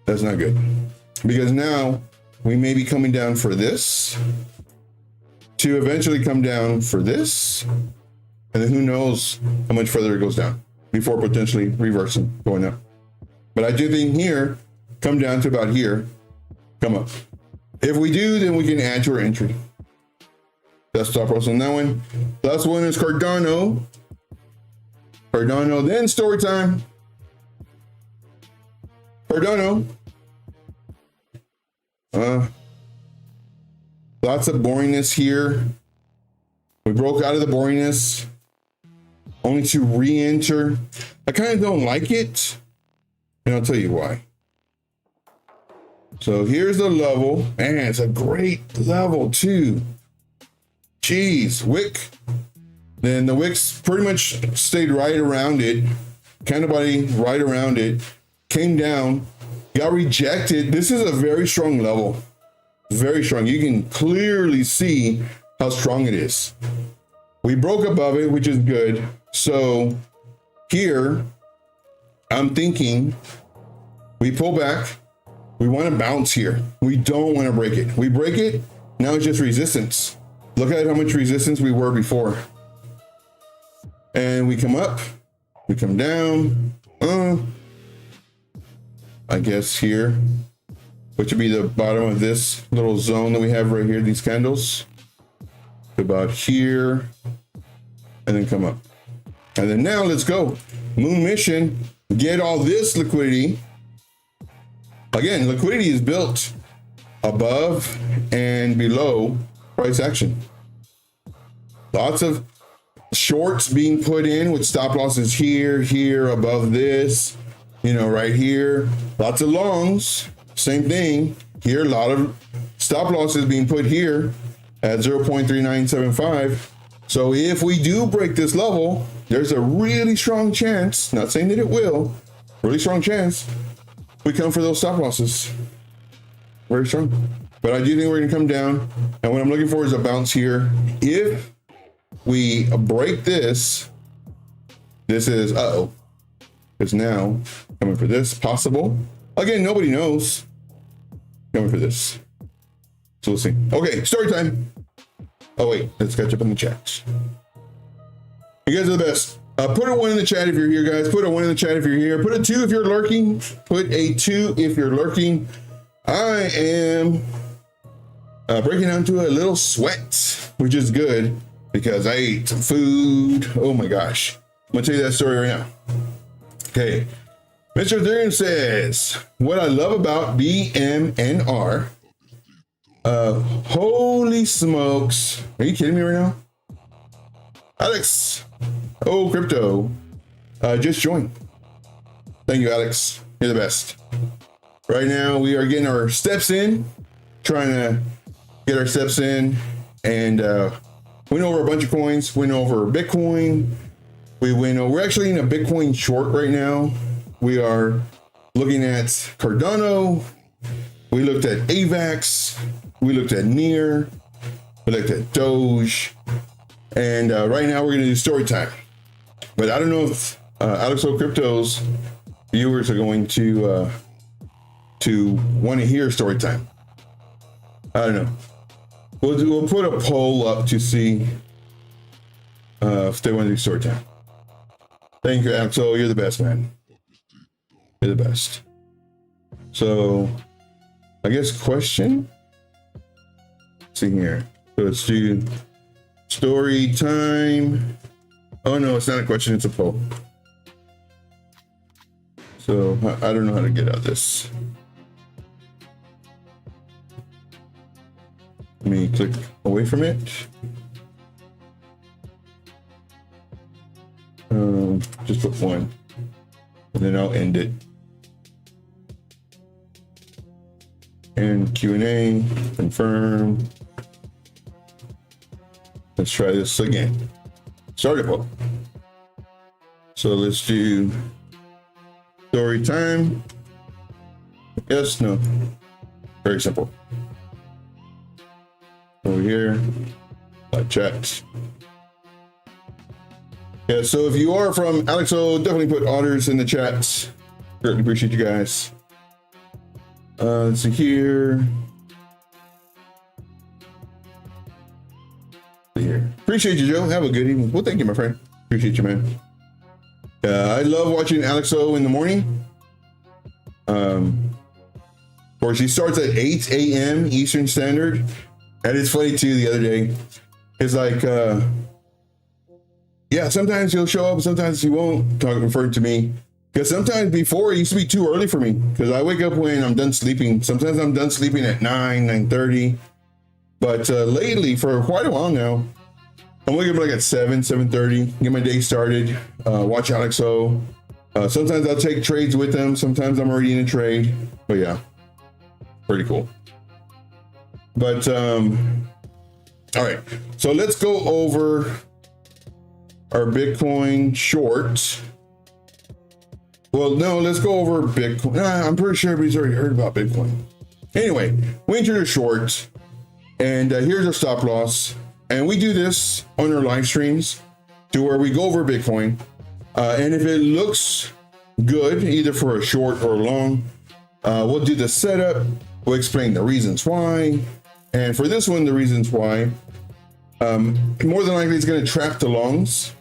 That's not good. Because now we may be coming down for this to eventually come down for this. And then who knows how much further it goes down before potentially reversing, going up. But I do think here, come down to about here, come up. If we do, then we can add to our entry. That's stop loss on that one. Last one is Cardano. Cardano, then story time. Cardano. Lots of boringness here. We broke out of the boringness only to re-enter. I kind of don't like it, and I'll tell you why. So here's the level, and it's a great level too. Jeez, wick. Then the wicks pretty much stayed right around it, kind of body right around it, came down, got rejected. This is a very strong level, very strong. You can clearly see how strong it is. We broke above it, which is good. So here, I'm thinking we pull back. We want to bounce here. We don't want to break it. We break it, now it's just resistance. Look at how much resistance we were before. And we come up, we come down. I guess here, which would be the bottom of this little zone that we have right here, these candles. About here, and then come up. And then now let's go. Moon mission, get all this liquidity. Again, liquidity is built above and below price action. Lots of shorts being put in with stop losses here, here, above this, right here. Lots of longs, same thing. Here, a lot of stop losses being put here at 0.3975. So if we do break this level, there's a really strong chance, not saying that it will, really strong chance, we come for those stop losses. Very strong. But I do think we're gonna come down. And what I'm looking for is a bounce here. If we break this, this is, it's now coming for this, possible. Again, nobody knows. Coming for this. So we'll see. Okay, story time. Oh wait, let's catch up in the chat. You guys are the best. Put a 1 in the chat if you're here, guys. Put a 1 in the chat if you're here. Put a 2 if you're lurking. Put a 2 if you're lurking. I am breaking down to a little sweat, which is good because I ate some food. Oh my gosh. I'm gonna tell you that story right now. Okay. Mr. Ethereum says, what I love about BMNR. Holy smokes. Are you kidding me right now? Alex. Oh, crypto. Just joined. Thank you, Alex. You're the best. Right now, we are getting our steps in, trying to get our steps in, and went over a bunch of coins, went over Bitcoin. We're actually in a Bitcoin short right now. We are looking at Cardano. We looked at AVAX. We looked at Near. We looked at Doge. And right now we're going to do story time. But I don't know if Alexo Crypto's viewers are going to want to hear story time. I don't know. We'll put a poll up to see if they want to do story time. Thank you, Alexo. You're the best, man. You're the best. So, I guess question. Let's see here. So let's do story time. Oh no, it's not a question, it's a poll. So I don't know how to get out of this. Let me click away from it. Just put 1, and then I'll end it. And Q&A, confirm. Let's try this again. Startable. So let's do story time. Yes, no. Very simple. Over here, chat. Yeah, so if you are from Alexo, definitely put otters in the chats. Certainly appreciate you guys. Let's see here. Appreciate you, Joe. Have a good evening. Well, thank you, my friend. Appreciate you, man. I love watching Alexo in the morning. Of course, he starts at 8 a.m. Eastern Standard. And it's funny, too, the other day. It's like, yeah, sometimes he'll show up, sometimes he won't, referring to me. Because sometimes before, it used to be too early for me. Because I wake up when I'm done sleeping. Sometimes I'm done sleeping at 9, 9:30. But lately, for quite a while now, I'm waking up like at 7, 7:30, get my day started, watch Alexo. Sometimes I'll take trades with them. Sometimes I'm already in a trade. But yeah, pretty cool. But, all right. So let's go over our Bitcoin short. Well, no, let's go over Bitcoin. I'm pretty sure everybody's already heard about Bitcoin. Anyway, we entered a short, and here's our stop loss. And we do this on our live streams to where we go over Bitcoin. And if it looks good, either for a short or a long, we'll do the setup. We'll explain the reasons why. And for this one, the reasons why, more than likely it's going to trap the longs.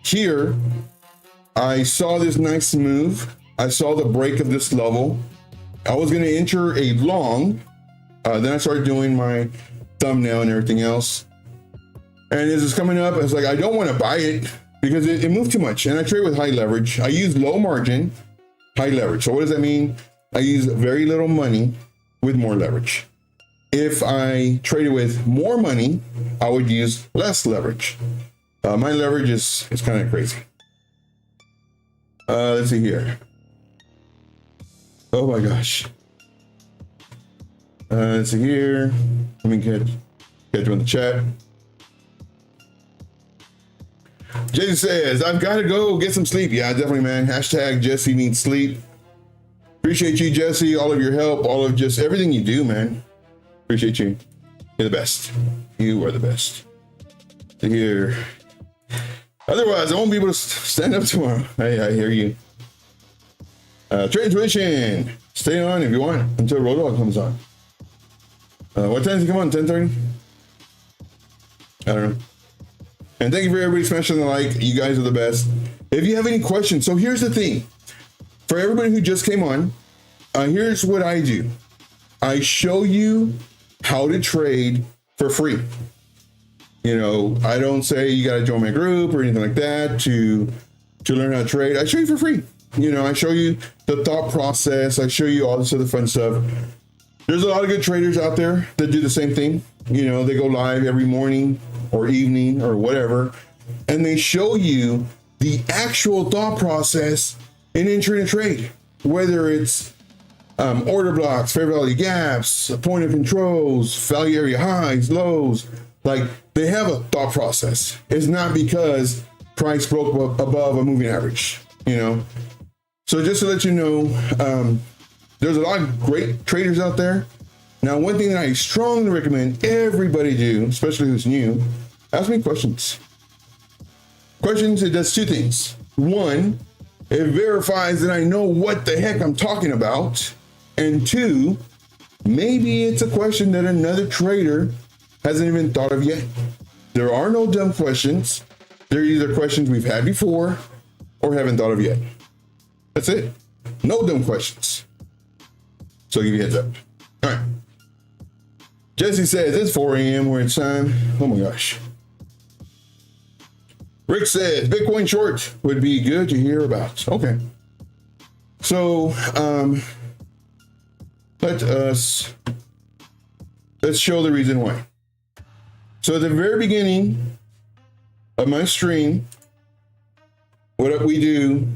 Here, I saw this nice move. I saw the break of this level. I was going to enter a long. Then I started doing my thumbnail and everything else. And as it's coming up, it's like, I don't want to buy it because it moved too much. And I trade with high leverage. I use low margin, high leverage. So what does that mean? I use very little money with more leverage. If I traded with more money, I would use less leverage. My leverage is kind of crazy. Let's see here. Oh my gosh. Let's see here. Let me catch you in the chat. Jason says, I've got to go get some sleep. Yeah, definitely, man. Hashtag Jesse needs sleep. Appreciate you, Jesse. All of your help, all of just everything you do, man. Appreciate you. You're the best. You are the best. Here. Otherwise, I won't be able to stand up tomorrow. I hear you. Transmission. Stay on if you want until Roadhog comes on. What time does it come on? 10:30? I don't know. And thank you for everybody smashing the like. You guys are the best. If you have any questions, so here's the thing. For everybody who just came on, here's what I do. I show you how to trade for free. You know, I don't say you got to join my group or anything like that to learn how to trade. I show you for free. You know, I show you the thought process. I show you all this other fun stuff. There's a lot of good traders out there that do the same thing. You know, they go live every morning or evening or whatever, and they show you the actual thought process in entering a trade, whether it's order blocks, fair value gaps, point of controls, value area highs, lows. Like, they have a thought process. It's not because price broke above a moving average, you know? So just to let you know, there's a lot of great traders out there. Now, one thing that I strongly recommend everybody do, especially who's new, ask me questions. Questions, it does two things. One, it verifies that I know what the heck I'm talking about. And two, maybe it's a question that another trader hasn't even thought of yet. There are no dumb questions. They're either questions we've had before or haven't thought of yet. That's it. No dumb questions. So I'll give you a heads up. All right. Jesse says it's 4 a.m. where it's time. Oh my gosh. Rick says Bitcoin short would be good to hear about. Okay. So let's show the reason why. So at the very beginning of my stream, what we do,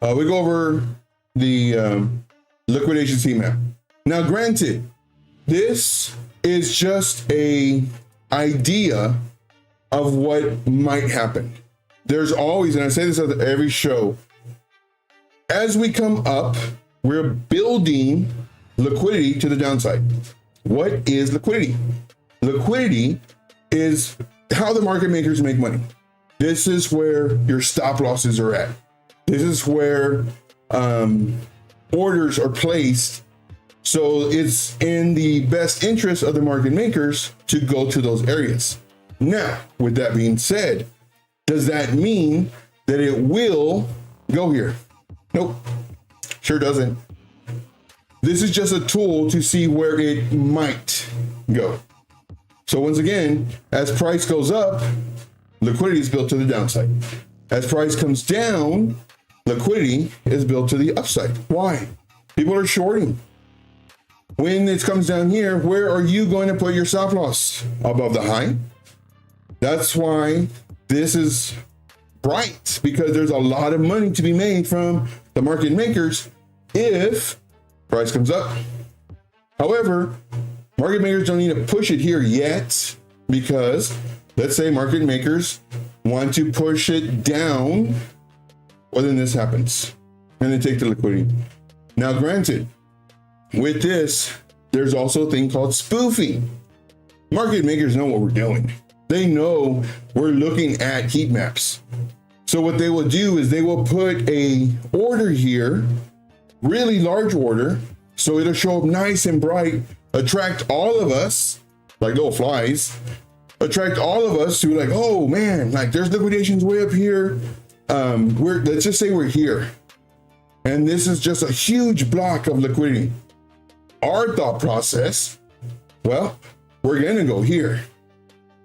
we go over the liquidation CMAP. Now, granted, this is just a idea of what might happen. There's always, and I say this at every show, as we come up, we're building liquidity to the downside. What is liquidity? Liquidity is how the market makers make money. This is where your stop losses are at. This is where orders are placed. So it's in the best interest of the market makers to go to those areas. Now, with that being said, does that mean that it will go here? Nope, sure doesn't. This is just a tool to see where it might go. So once again, as price goes up, liquidity is built to the downside. As price comes down, liquidity is built to the upside. Why? People are shorting. When it comes down here, where are you going to put your stop loss? Above the high? That's why this is bright, because there's a lot of money to be made from the market makers if price comes up. However, market makers don't need to push it here yet, because let's say market makers want to push it down. Well, then this happens and they take the liquidity. Now, granted, with this, there's also a thing called spoofing. Market makers know what we're doing. They know we're looking at heat maps. So what they will do is they will put a order here, really large order, so it'll show up nice and bright, attract all of us, like little flies, attract all of us to like, oh man, like there's liquidations way up here. Let's just say we're here. And this is just a huge block of liquidity. Our thought process, well, we're gonna go here.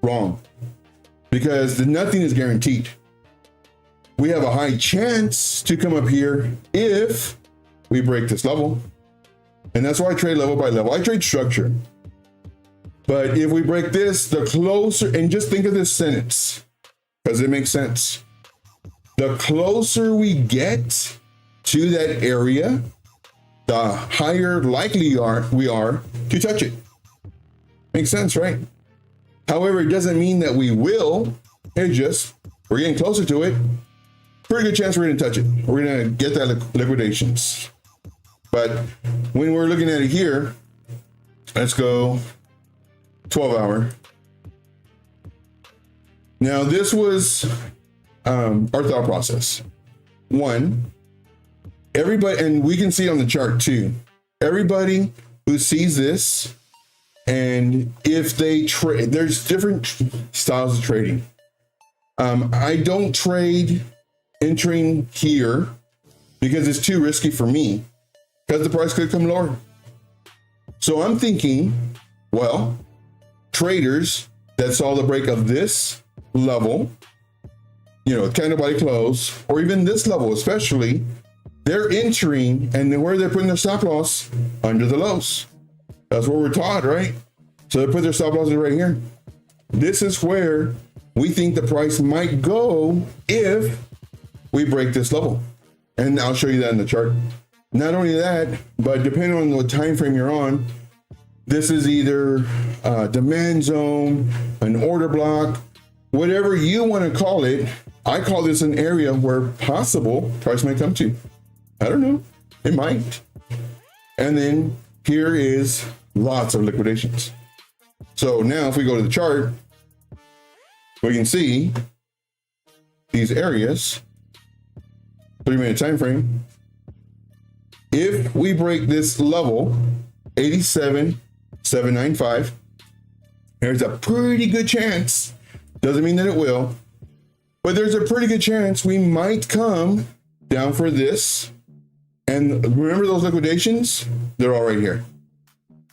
Wrong. Because nothing is guaranteed. We have a high chance to come up here if we break this level. And that's why I trade level by level. I trade structure. But if we break this, the closer, and just think of this sentence, because it makes sense. The closer we get to that area, the higher likely we are to touch it. Makes sense, right? However, it doesn't mean that we will. It's just, we're getting closer to it. Pretty good chance we're gonna touch it. We're gonna get that liquidations. But when we're looking at it here, let's go 12 hour. Now this was our thought process. One, everybody, and we can see on the chart too, everybody who sees this And if they trade, there's different styles of trading. I don't trade entering here because it's too risky for me because the price could come lower. So I'm thinking, well, traders that saw the break of this level, you know, candle body close, or even this level especially, they're entering, and where they're putting their stop loss under the lows. That's what we're taught, right? So they put their stop losses right here. This is where we think the price might go if we break this level. And I'll show you that in the chart. Not only that, but depending on what time frame you're on, this is either a demand zone, an order block, whatever you want to call it. I call this an area where possible price may come to. I don't know, it might. And then here is lots of liquidations. So now if we go to the chart, we can see these areas, 3-minute time frame. If we break this level, 87,795, there's a pretty good chance, doesn't mean that it will, but there's a pretty good chance we might come down for this. And remember those liquidations? They're all right here.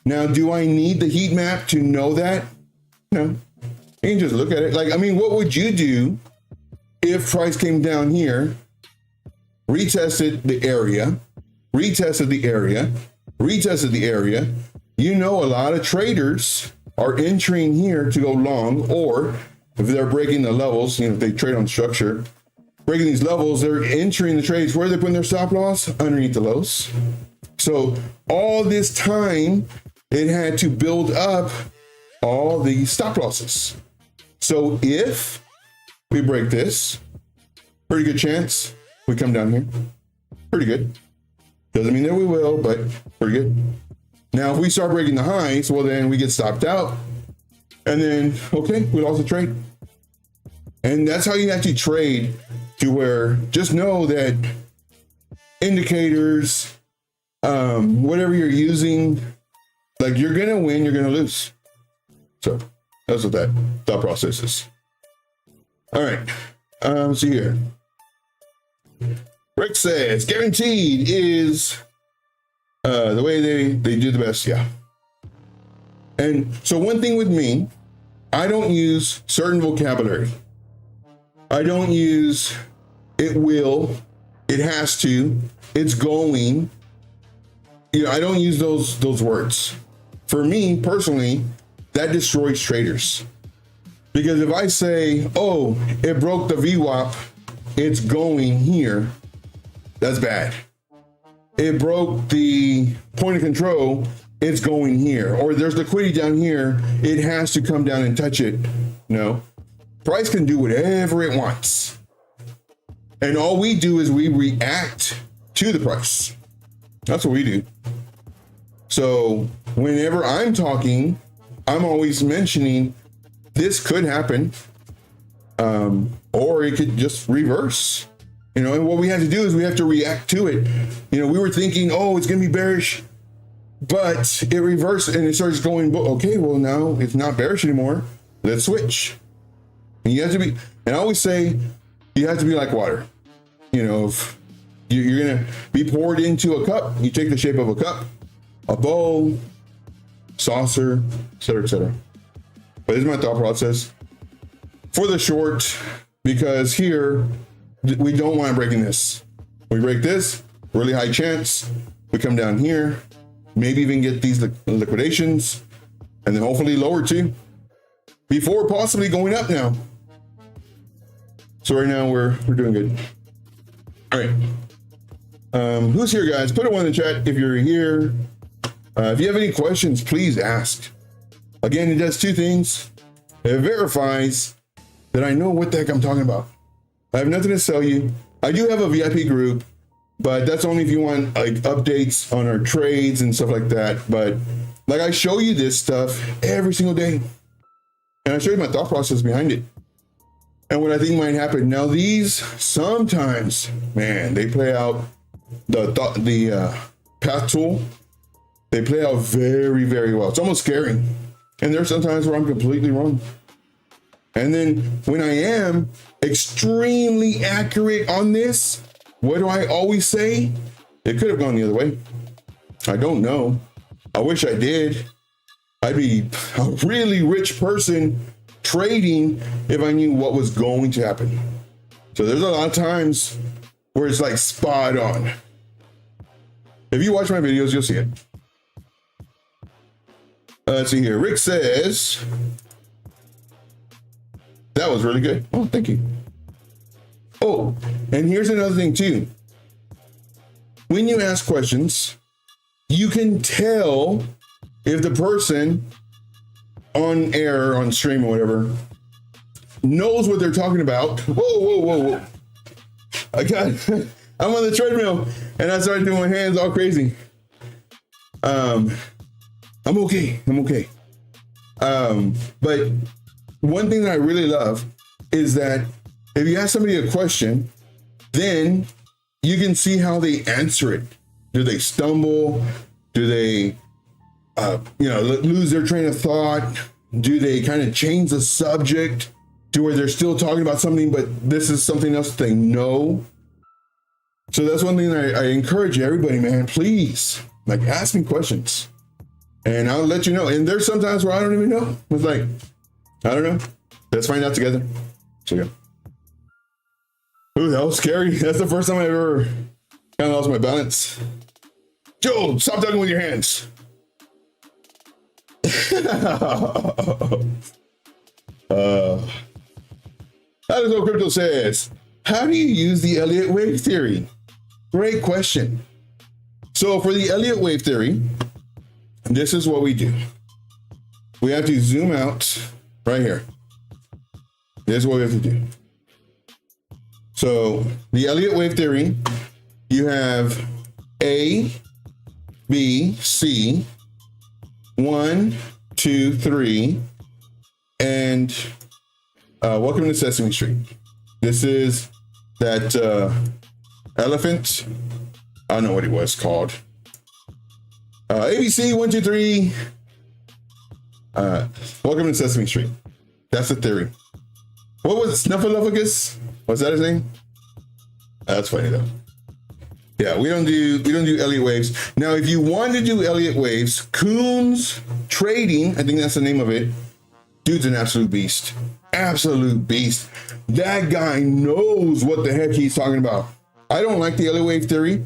Now, do I need the heat map to know that? No. You can just look at it. Like, I mean, what would you do if price came down here, retested the area, retested the area, retested the area? You know, a lot of traders are entering here to go long, or if they're breaking the levels, you know, if they trade on structure, breaking these levels, they're entering the trades. Where are they putting their stop loss? Underneath the lows. So all this time, it had to build up all the stop losses. So if we break this, pretty good chance we come down here. Pretty good. Doesn't mean that we will, but pretty good. Now, if we start breaking the highs, well, then we get stopped out. And then, okay, we lost the trade. And that's how you actually trade, to where just know that indicators, whatever you're using, like, you're going to win, you're going to lose. So that's what that thought process is. All right. See here. Rick says, guaranteed is the way they do the best. Yeah. And so one thing with me, I don't use certain vocabulary. I don't use it will, it has to, it's going. You know, I don't use those words. For me personally, that destroys traders. Because if I say, oh, it broke the VWAP, it's going here, that's bad. It broke the point of control, it's going here. Or there's liquidity down here, it has to come down and touch it. No. Price can do whatever it wants. And all we do is we react to the price. That's what we do. So whenever I'm talking, I'm always mentioning this could happen, or it could just reverse. You know, and what we have to do is we have to react to it. You know, we were thinking, oh, it's going to be bearish, but it reversed and it starts going, okay, well, now it's not bearish anymore. Let's switch. And you have to be, and I always say, you have to be like water. You know, if you're going to be poured into a cup, you take the shape of a cup, a bowl, saucer, etc., etc. But this is my thought process for the short, because here we don't want breaking this. We break this, really high chance. We come down here, maybe even get these liquidations, and then hopefully lower too, before possibly going up now. So right now we're doing good. All right. Who's here, guys? Put a one in the chat if you're here. If you have any questions, please ask. Again, it does two things. It verifies that I know what the heck I'm talking about. I have nothing to sell you. I do have a VIP group, but that's only if you want like updates on our trades and stuff like that. But like, I show you this stuff every single day, and I show you my thought process behind it and what I think might happen. Now, these sometimes, man, they play out the path tool. They play out very, very well. It's almost scary. And there's sometimes where I'm completely wrong. And then when I am extremely accurate on this, what do I always say? It could have gone the other way. I don't know. I wish I did. I'd be a really rich person trading if I knew what was going to happen. So there's a lot of times where it's like spot on. If you watch my videos, you'll see it. Let's see here. Rick says, that was really good. Oh, thank you. Oh, and here's another thing too. When you ask questions, you can tell if the person on air, on stream or whatever, knows what they're talking about. Whoa. I'm on the treadmill and I started doing my hands all crazy. I'm okay. But one thing that I really love is that if you ask somebody a question, then you can see how they answer it. Do they stumble? Do they, lose their train of thought? Do they kind of change the subject to where they're still talking about something, but this is something else that they know? So that's one thing that I encourage everybody, man, please, like, ask me questions and I'll let you know. And there's sometimes where I don't even know. It's like, I don't know. Let's find out together. So yeah. Ooh, that was scary. That's the first time I ever kind of lost my balance. Joe, stop talking with your hands. How does Crypto says, how do you use the Elliott wave theory? Great question. So for the Elliott wave theory, this is what we do. We have to zoom out right here. This is what we have to do. So the Elliott wave theory, you have A, B, C, 1, 2, 3, and welcome to Sesame Street. This is that elephant. I don't know what it was called. ABC 1, 2, 3. Welcome to Sesame Street. That's the theory. What was Snuffleupagus? Was that his name? That's funny though. Yeah, we don't do Elliott waves. Now, if you want to do Elliott waves, Coons Trading, I think that's the name of it. Dude's an absolute beast. Absolute beast. That guy knows what the heck he's talking about. I don't like the Elliott wave theory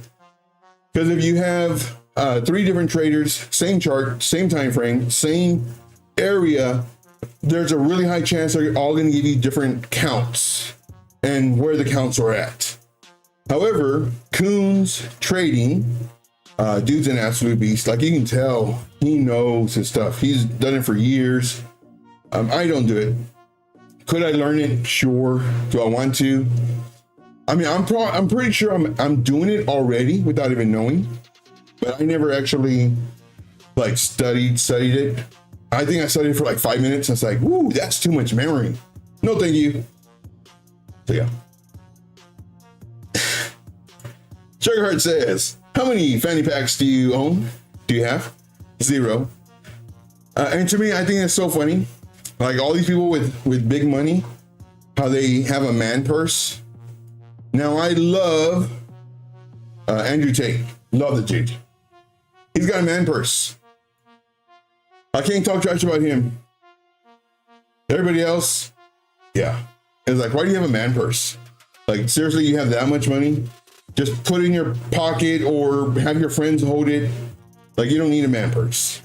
because if you have 3 different traders, same chart, same time frame, same area, there's a really high chance they're all going to give you different counts and where the counts are at. However, Coons Trading, dude's an absolute beast. Like, you can tell he knows his stuff. He's done it for years. I don't do it. Could I learn it? Sure. Do I want to? I mean, I'm pretty sure I'm doing it already without even knowing, but I never actually like studied it. I think I studied for like 5 minutes. I was like, ooh, that's too much memory. No, thank you. So yeah. Sugarheart says, how many fanny packs do you own? Do you have? 0. And to me, I think it's so funny. Like all these people with big money, how they have a man purse. Now I love Andrew Tate. Love the dude. He's got a man purse. I can't talk trash about him. Everybody else, yeah. It's like, why do you have a man purse? Like, seriously, you have that much money? Just put it in your pocket or have your friends hold it. Like, you don't need a man purse.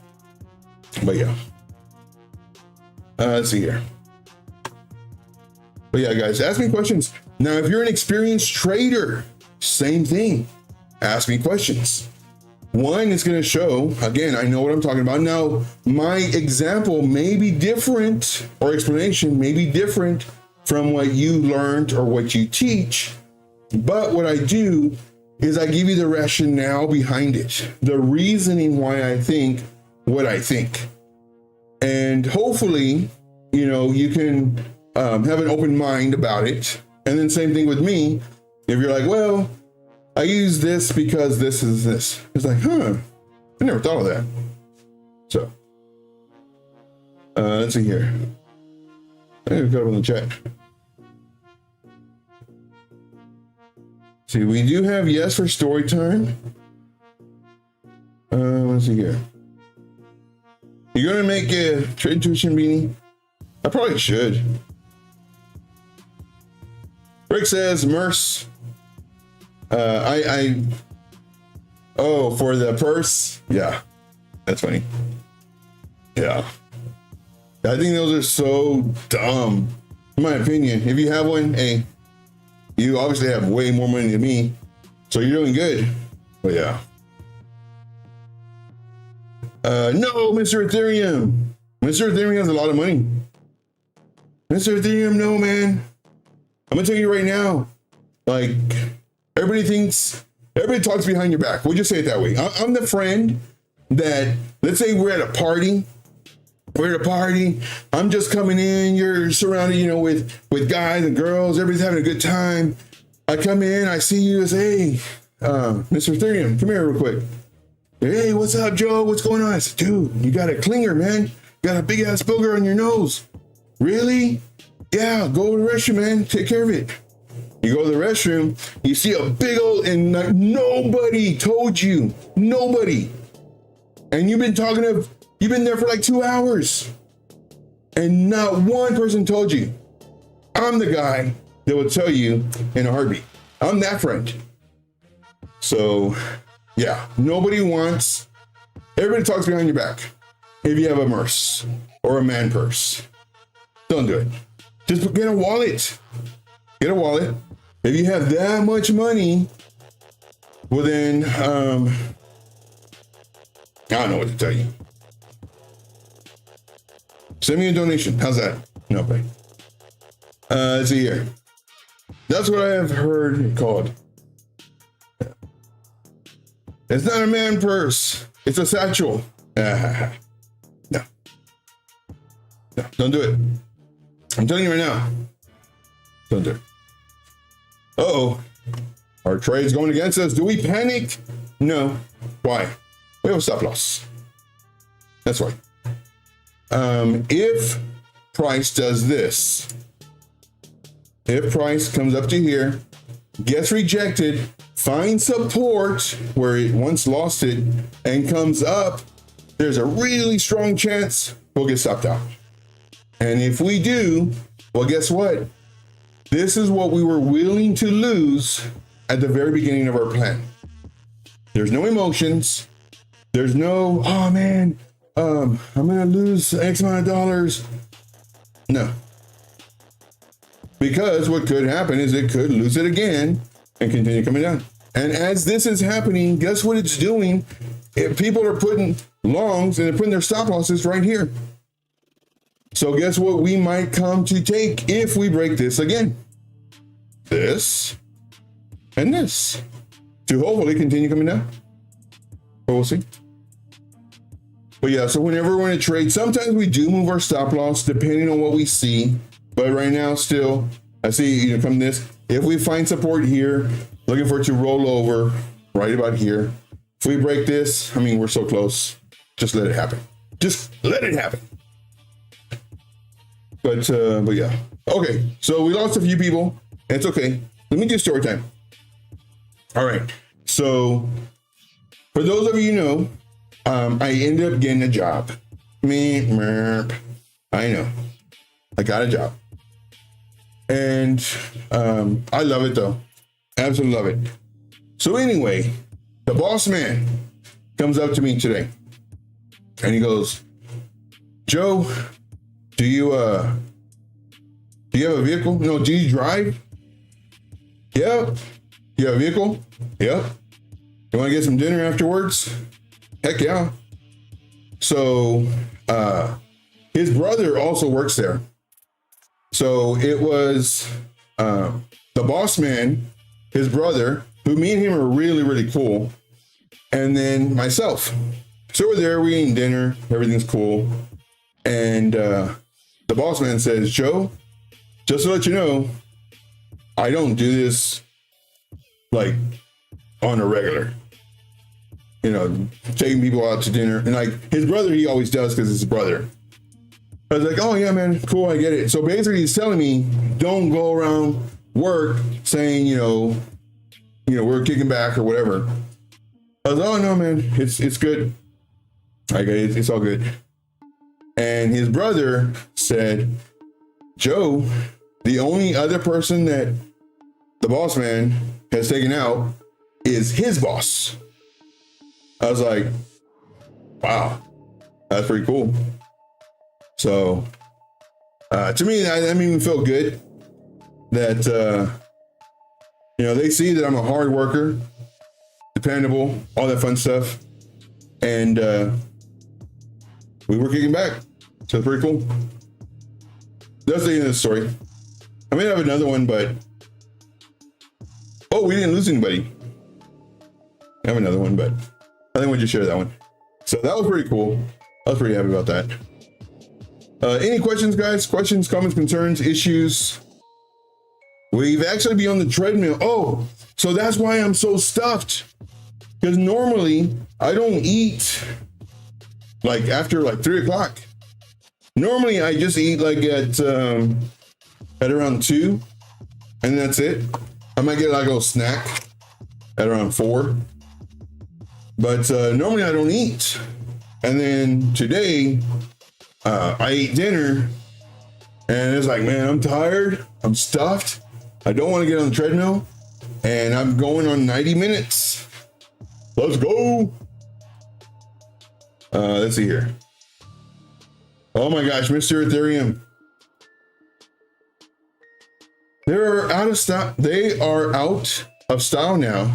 But yeah. Let's see here. But yeah, guys, ask me questions. Now, if you're an experienced trader, same thing. Ask me questions. One is going to show, again, I know what I'm talking about. Now, my example may be different, or explanation may be different from what you learned or what you teach. But what I do is I give you the rationale behind it, the reasoning why I think what I think. And hopefully, you know, you can have an open mind about it. And then same thing with me. If you're like, well, I use this because this is this. It's like, I never thought of that. So, let's see here. I think we got it on the chat. See, we do have yes for story time. Let's see here. You gonna make a trade tuition beanie? I probably should. Rick says, Merce. Oh, for the purse? Yeah, that's funny. Yeah. I think those are so dumb, in my opinion. If you have one, hey, you obviously have way more money than me, so you're doing good. But yeah. No, Mr. Ethereum. Mr. Ethereum has a lot of money. Mr. Ethereum, no, man. I'm gonna tell you right now. Like, everybody talks behind your back. We'll just say it that way. I'm the friend that, let's say we're at a party. I'm just coming in. You're surrounded, with guys and girls. Everybody's having a good time. I come in, I see you, I say, hey, Mr. Ethereum, come here real quick. Hey, what's up, Joe? What's going on? I said, dude, you got a clinger, man. You got a big ass booger on your nose. Really? Yeah, go to the restroom, man. Take care of it. You go to the restroom, you see a big old, and like, nobody told you. Nobody. And you've been there for like 2 hours. And not one person told you. I'm the guy that will tell you in a heartbeat. I'm that friend. So, yeah, everybody talks behind your back. If you have a Merce or a man purse, don't do it. Just get a wallet. Get a wallet. If you have that much money, well then, I don't know what to tell you. Send me a donation. How's that? No way. Let's see here. That's what I have heard it called. It's not a man purse. It's a satchel. No. No, don't do it. I'm telling you right now. Don't do it. Uh-oh. Our trade's going against us. Do we panic? No. Why? We have a stop loss. That's right. If price does this, if price comes up to here, gets rejected, finds support where it once lost it, and comes up, there's a really strong chance we'll get stopped out. And if we do, well, guess what? This is what we were willing to lose at the very beginning of our plan. There's no emotions. There's no, oh man, I'm gonna lose X amount of dollars. No. Because what could happen is it could lose it again and continue coming down. And as this is happening, guess what it's doing? If people are putting longs and they're putting their stop losses right here. So guess what we might come to take if we break this again? This and this to hopefully continue coming down. But we'll see. But yeah, so whenever we're in a trade, sometimes we do move our stop loss depending on what we see. But right now, still, I see, come this. If we find support here, looking for it to roll over right about here. If we break this, I mean, we're so close. Just let it happen. Just let it happen. But yeah. Okay, so we lost a few people. It's okay. Let me do story time. All right. So for those of you who know, I ended up getting a job. I know. I got a job. And I love it though. Absolutely love it. So anyway, the boss man comes up to me today and he goes, Joe, do you have a vehicle? No, do you drive? Yep. You have a vehicle? Yep. You want to get some dinner afterwards? Heck yeah. So his brother also works there. So it was the boss man, his brother, who me and him are really, really cool. And then myself. So we're there, we're eating dinner, everything's cool. And the boss man says, Joe, just to let you know, I don't do this like on a regular. you know, taking people out to dinner. And like his brother, he always does because it's his brother. I was like, oh yeah, man, cool, I get it. So basically he's telling me, don't go around work saying, you know, we're kicking back or whatever. I was like, oh no, man, it's good. I get it, it's all good. And his brother said, Joe, the only other person that the boss man has taken out is his boss. I was like, wow, that's pretty cool. So to me, I mean, it felt good that, you know, they see that I'm a hard worker, dependable, all that fun stuff. And we were kicking back. So it's pretty cool. That's the end of the story. I may have another one, but oh, we didn't lose anybody. I have another one, but I think we just share that one. So that was pretty cool. I was pretty happy about that. Any questions, guys? Questions, comments, concerns, issues? We've actually been on the treadmill. Oh, so that's why I'm so stuffed. Because normally I don't eat like after like 3 o'clock. Normally I just eat like at around 2, and that's it. I might get like a little snack at around 4. But normally I don't eat. And then today I ate dinner and it's like, man, I'm tired. I'm stuffed. I don't want to get on the treadmill and I'm going on 90 minutes. Let's go. Let's see here. Oh my gosh, Mr. Ethereum. They're out of stock. They are out of style now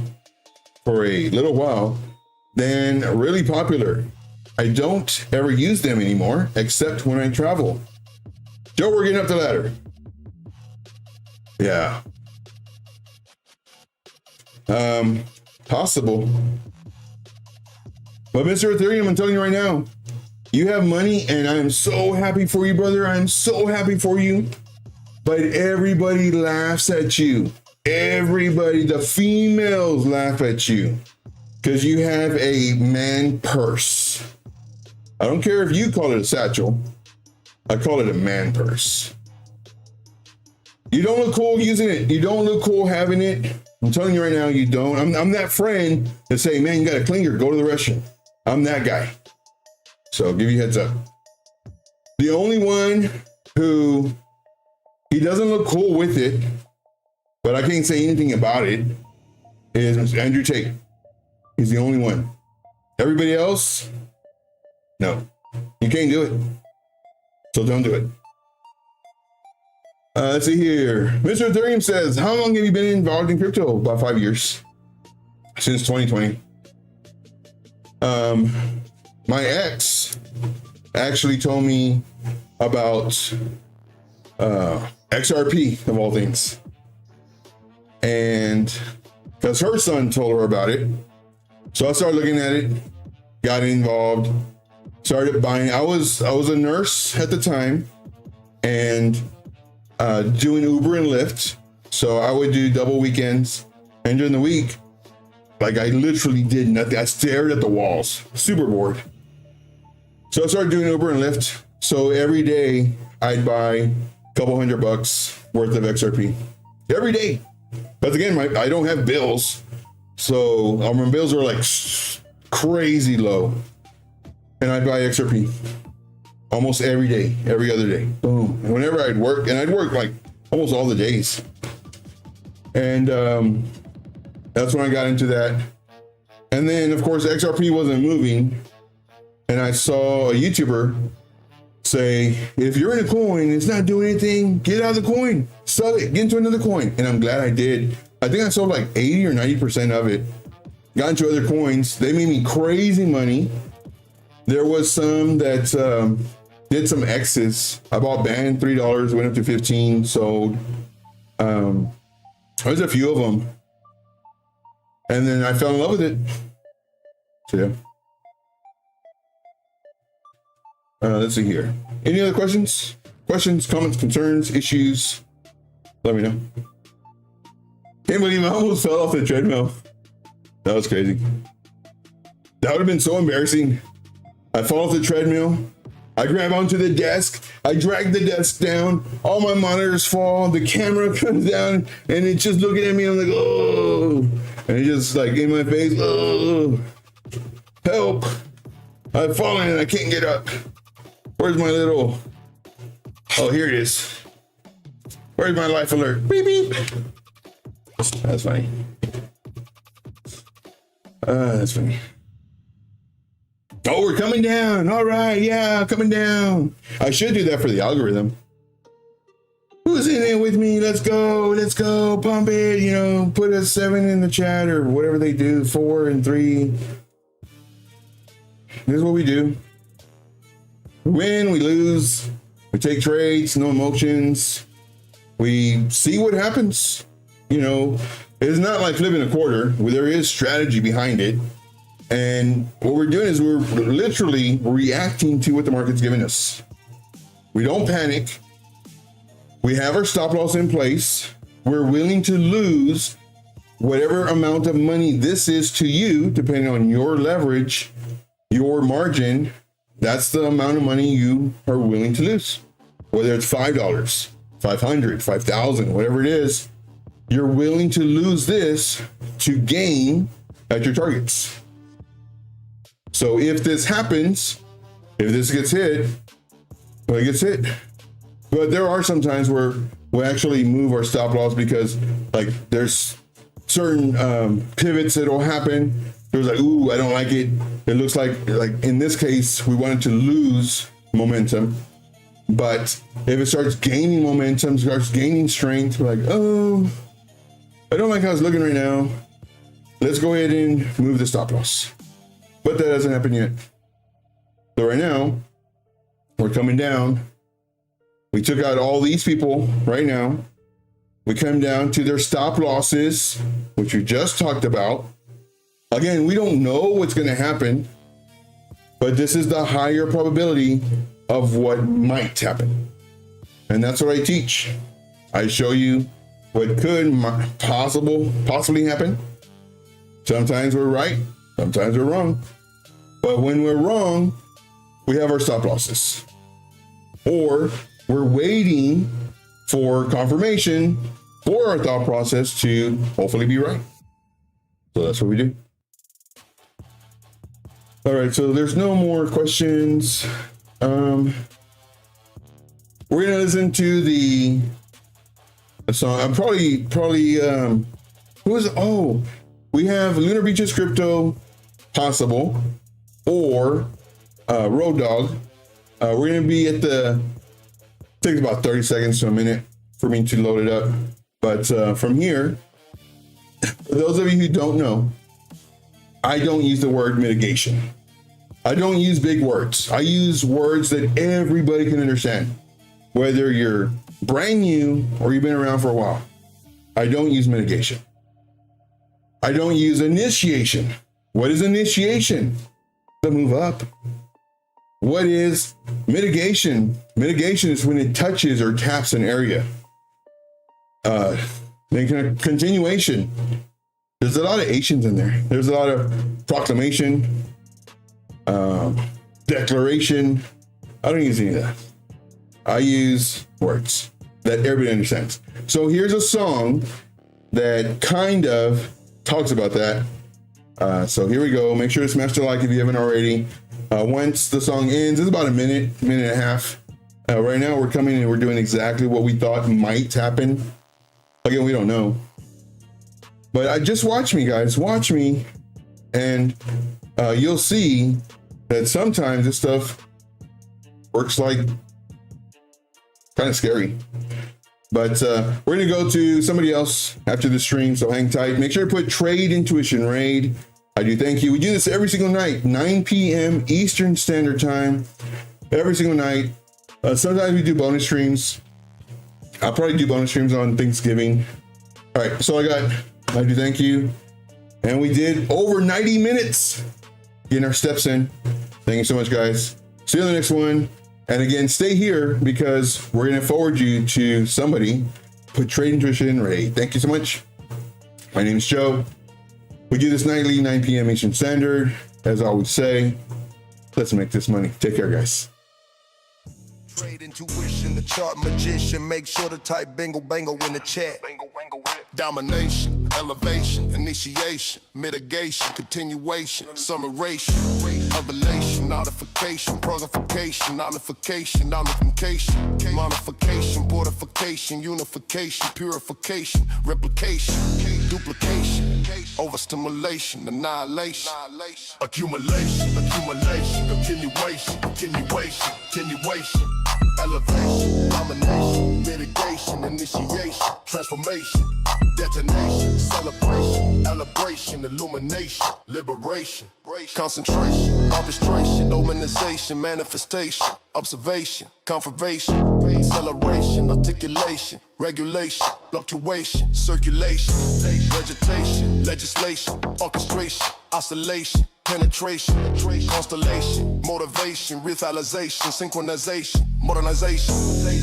for a little while. Then really popular. I don't ever use them anymore, except when I travel. Joe, we're getting up the ladder. Yeah. Possible. But Mr. Ethereum, I'm telling you right now, you have money and I am so happy for you, brother. I'm so happy for you. But everybody laughs at you. Everybody, the females laugh at you because you have a man purse. I don't care if you call it a satchel. I call it a man purse. You don't look cool using it. You don't look cool having it. I'm telling you right now, you don't. I'm that friend that say, man, you got a clinger, go to the restroom. I'm that guy. So I'll give you a heads up. The only one who, he doesn't look cool with it, but I can't say anything about it, is Andrew Tate. He's the only one. Everybody else, no, you can't do it. So don't do it. Let's see here. Mr. Ethereum says, how long have you been involved in crypto? About 5 years. Since 2020. My ex actually told me about XRP of all things. And because her son told her about it. So I started looking at it, got involved, started buying. I was a nurse at the time and doing Uber and Lyft. So I would do double weekends, and during the week, like I literally did nothing. I stared at the walls, super bored. So I started doing Uber and Lyft. So every day I'd buy a couple $100 worth of XRP every day. But again, I don't have bills. So my bills are like crazy low. And I'd buy XRP almost every day, every other day. Boom. And whenever I'd work, and I'd work like almost all the days. And that's when I got into that. And then of course, XRP wasn't moving. And I saw a YouTuber say, if you're in a coin, it's not doing anything, get out of the coin, sell it, get into another coin. And I'm glad I did. I think I sold like 80 or 90% of it. Got into other coins. They made me crazy money. There was some that did some X's. I bought Band, $3, went up to 15, sold. There's a few of them. And then I fell in love with it. So yeah. Let's see here. Any other questions? Questions, comments, concerns, issues? Let me know. Can't believe I almost fell off the treadmill. That was crazy. That would have been so embarrassing. I fall off the treadmill. I grab onto the desk. I drag the desk down. All my monitors fall. The camera comes down and it's just looking at me. I'm like, oh, and it's just like in my face. Oh, help. I've fallen and I can't get up. Where's my little, oh, here it is. Where's my life alert? Beep, beep. That's funny. That's funny. Oh, we're coming down. All right, yeah, coming down. I should do that for the algorithm. Who's in it with me? Let's go, pump it. You know, put a 7 in the chat or whatever they do, 4 and 3. This is what we do. We win, we lose, we take trades, no emotions. We see what happens. You know, it's not like flipping a quarter where there is strategy behind it. And what we're doing is we're literally reacting to what the market's giving us. We don't panic. We have our stop loss in place. We're willing to lose whatever amount of money this is to you, depending on your leverage, your margin. That's the amount of money you are willing to lose. Whether it's $5, 500, 5,000, whatever it is, you're willing to lose this to gain at your targets. So if this happens, if this gets hit, well, it gets hit. But there are some times where we actually move our stop loss because like there's certain pivots that will happen. There's like, ooh, I don't like it. It looks like in this case, we wanted to lose momentum. But if it starts gaining momentum, starts gaining strength, we're like, oh, I don't like how it's looking right now. Let's go ahead and move the stop loss. But that hasn't happened yet. So right now, we're coming down. We took out all these people right now. We come down to their stop losses, which we just talked about. Again, we don't know what's going to happen, but this is the higher probability of what might happen. And that's what I teach. I show you what could possibly happen. Sometimes we're right, sometimes we're wrong. But when we're wrong, we have our stop losses. Or we're waiting for confirmation for our thought process to hopefully be right. So that's what we do. All right, so there's no more questions. We're gonna listen to the song. I'm probably we have Lunar Beaches Crypto, Possible, or Road Dog. We're gonna be at the, takes about 30 seconds to a minute for me to load it up. But from here, for those of you who don't know, I don't use the word mitigation. I don't use big words. I use words that everybody can understand, whether you're brand new or you've been around for a while. I don't use mitigation. I don't use initiation. What is initiation? To move up. What is mitigation? Mitigation is when it touches or taps an area. Then continuation. There's a lot of Asians in there. There's a lot of proclamation, declaration. I don't use any of that. I use words that everybody understands. So here's a song that kind of talks about that. So here we go. Make sure to smash the like if you haven't already. Once the song ends, it's about a minute and a half. Right now we're coming and we're doing exactly what we thought might happen. Again, we don't know. But just watch me, guys. Watch me. And you'll see that sometimes this stuff works like kind of scary. But we're going to go to somebody else after the stream, so hang tight. Make sure to put Trade Intuition Raid. I do thank you. We do this every single night, 9 p.m. Eastern Standard Time. Every single night. Sometimes we do bonus streams. I'll probably do bonus streams on Thanksgiving. All right, so I do thank you. And we did over 90 minutes getting our steps in. Thank you so much, guys. See you in the next one. And again, stay here because we're going to forward you to somebody. Put Trade Intuition Raid. Thank you so much. My name is Joe. We do this nightly, 9 p.m. Eastern Standard. as I always say, let's make this money. Take care, guys. Trade intuition, the chart magician. Make sure to type bingo bango in the chat. Domination, elevation, initiation, mitigation, continuation, summation, revelation, notification, prognification, nullification, nullification, modification, fortification, unification, purification, replication, duplication, overstimulation, annihilation, accumulation, accumulation, continuation, continuation, continuation, elevation, domination, mitigation, initiation, transformation, detonation, celebration, elevation, illumination, liberation, concentration, arbitration, dominization, manifestation, observation, confirmation, acceleration, articulation, regulation, fluctuation, circulation, vegetation, legislation, orchestration, oscillation, penetration, constellation, motivation, revitalization, synchronization, modernization,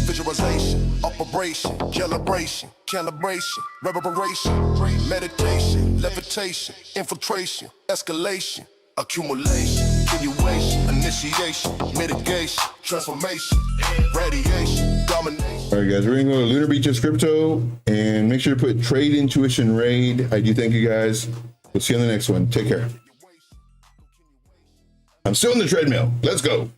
visualization, operation, calibration, reverberation, meditation, levitation, infiltration, escalation, accumulation, continuation, initiation, mitigation, transformation, radiation, domination. All right, guys, we're gonna go to Lunar Beaches Crypto and make sure to put Trade Intuition Raid. I do thank you guys. We'll see you on the next one. Take care. I'm still in the treadmill. Let's go.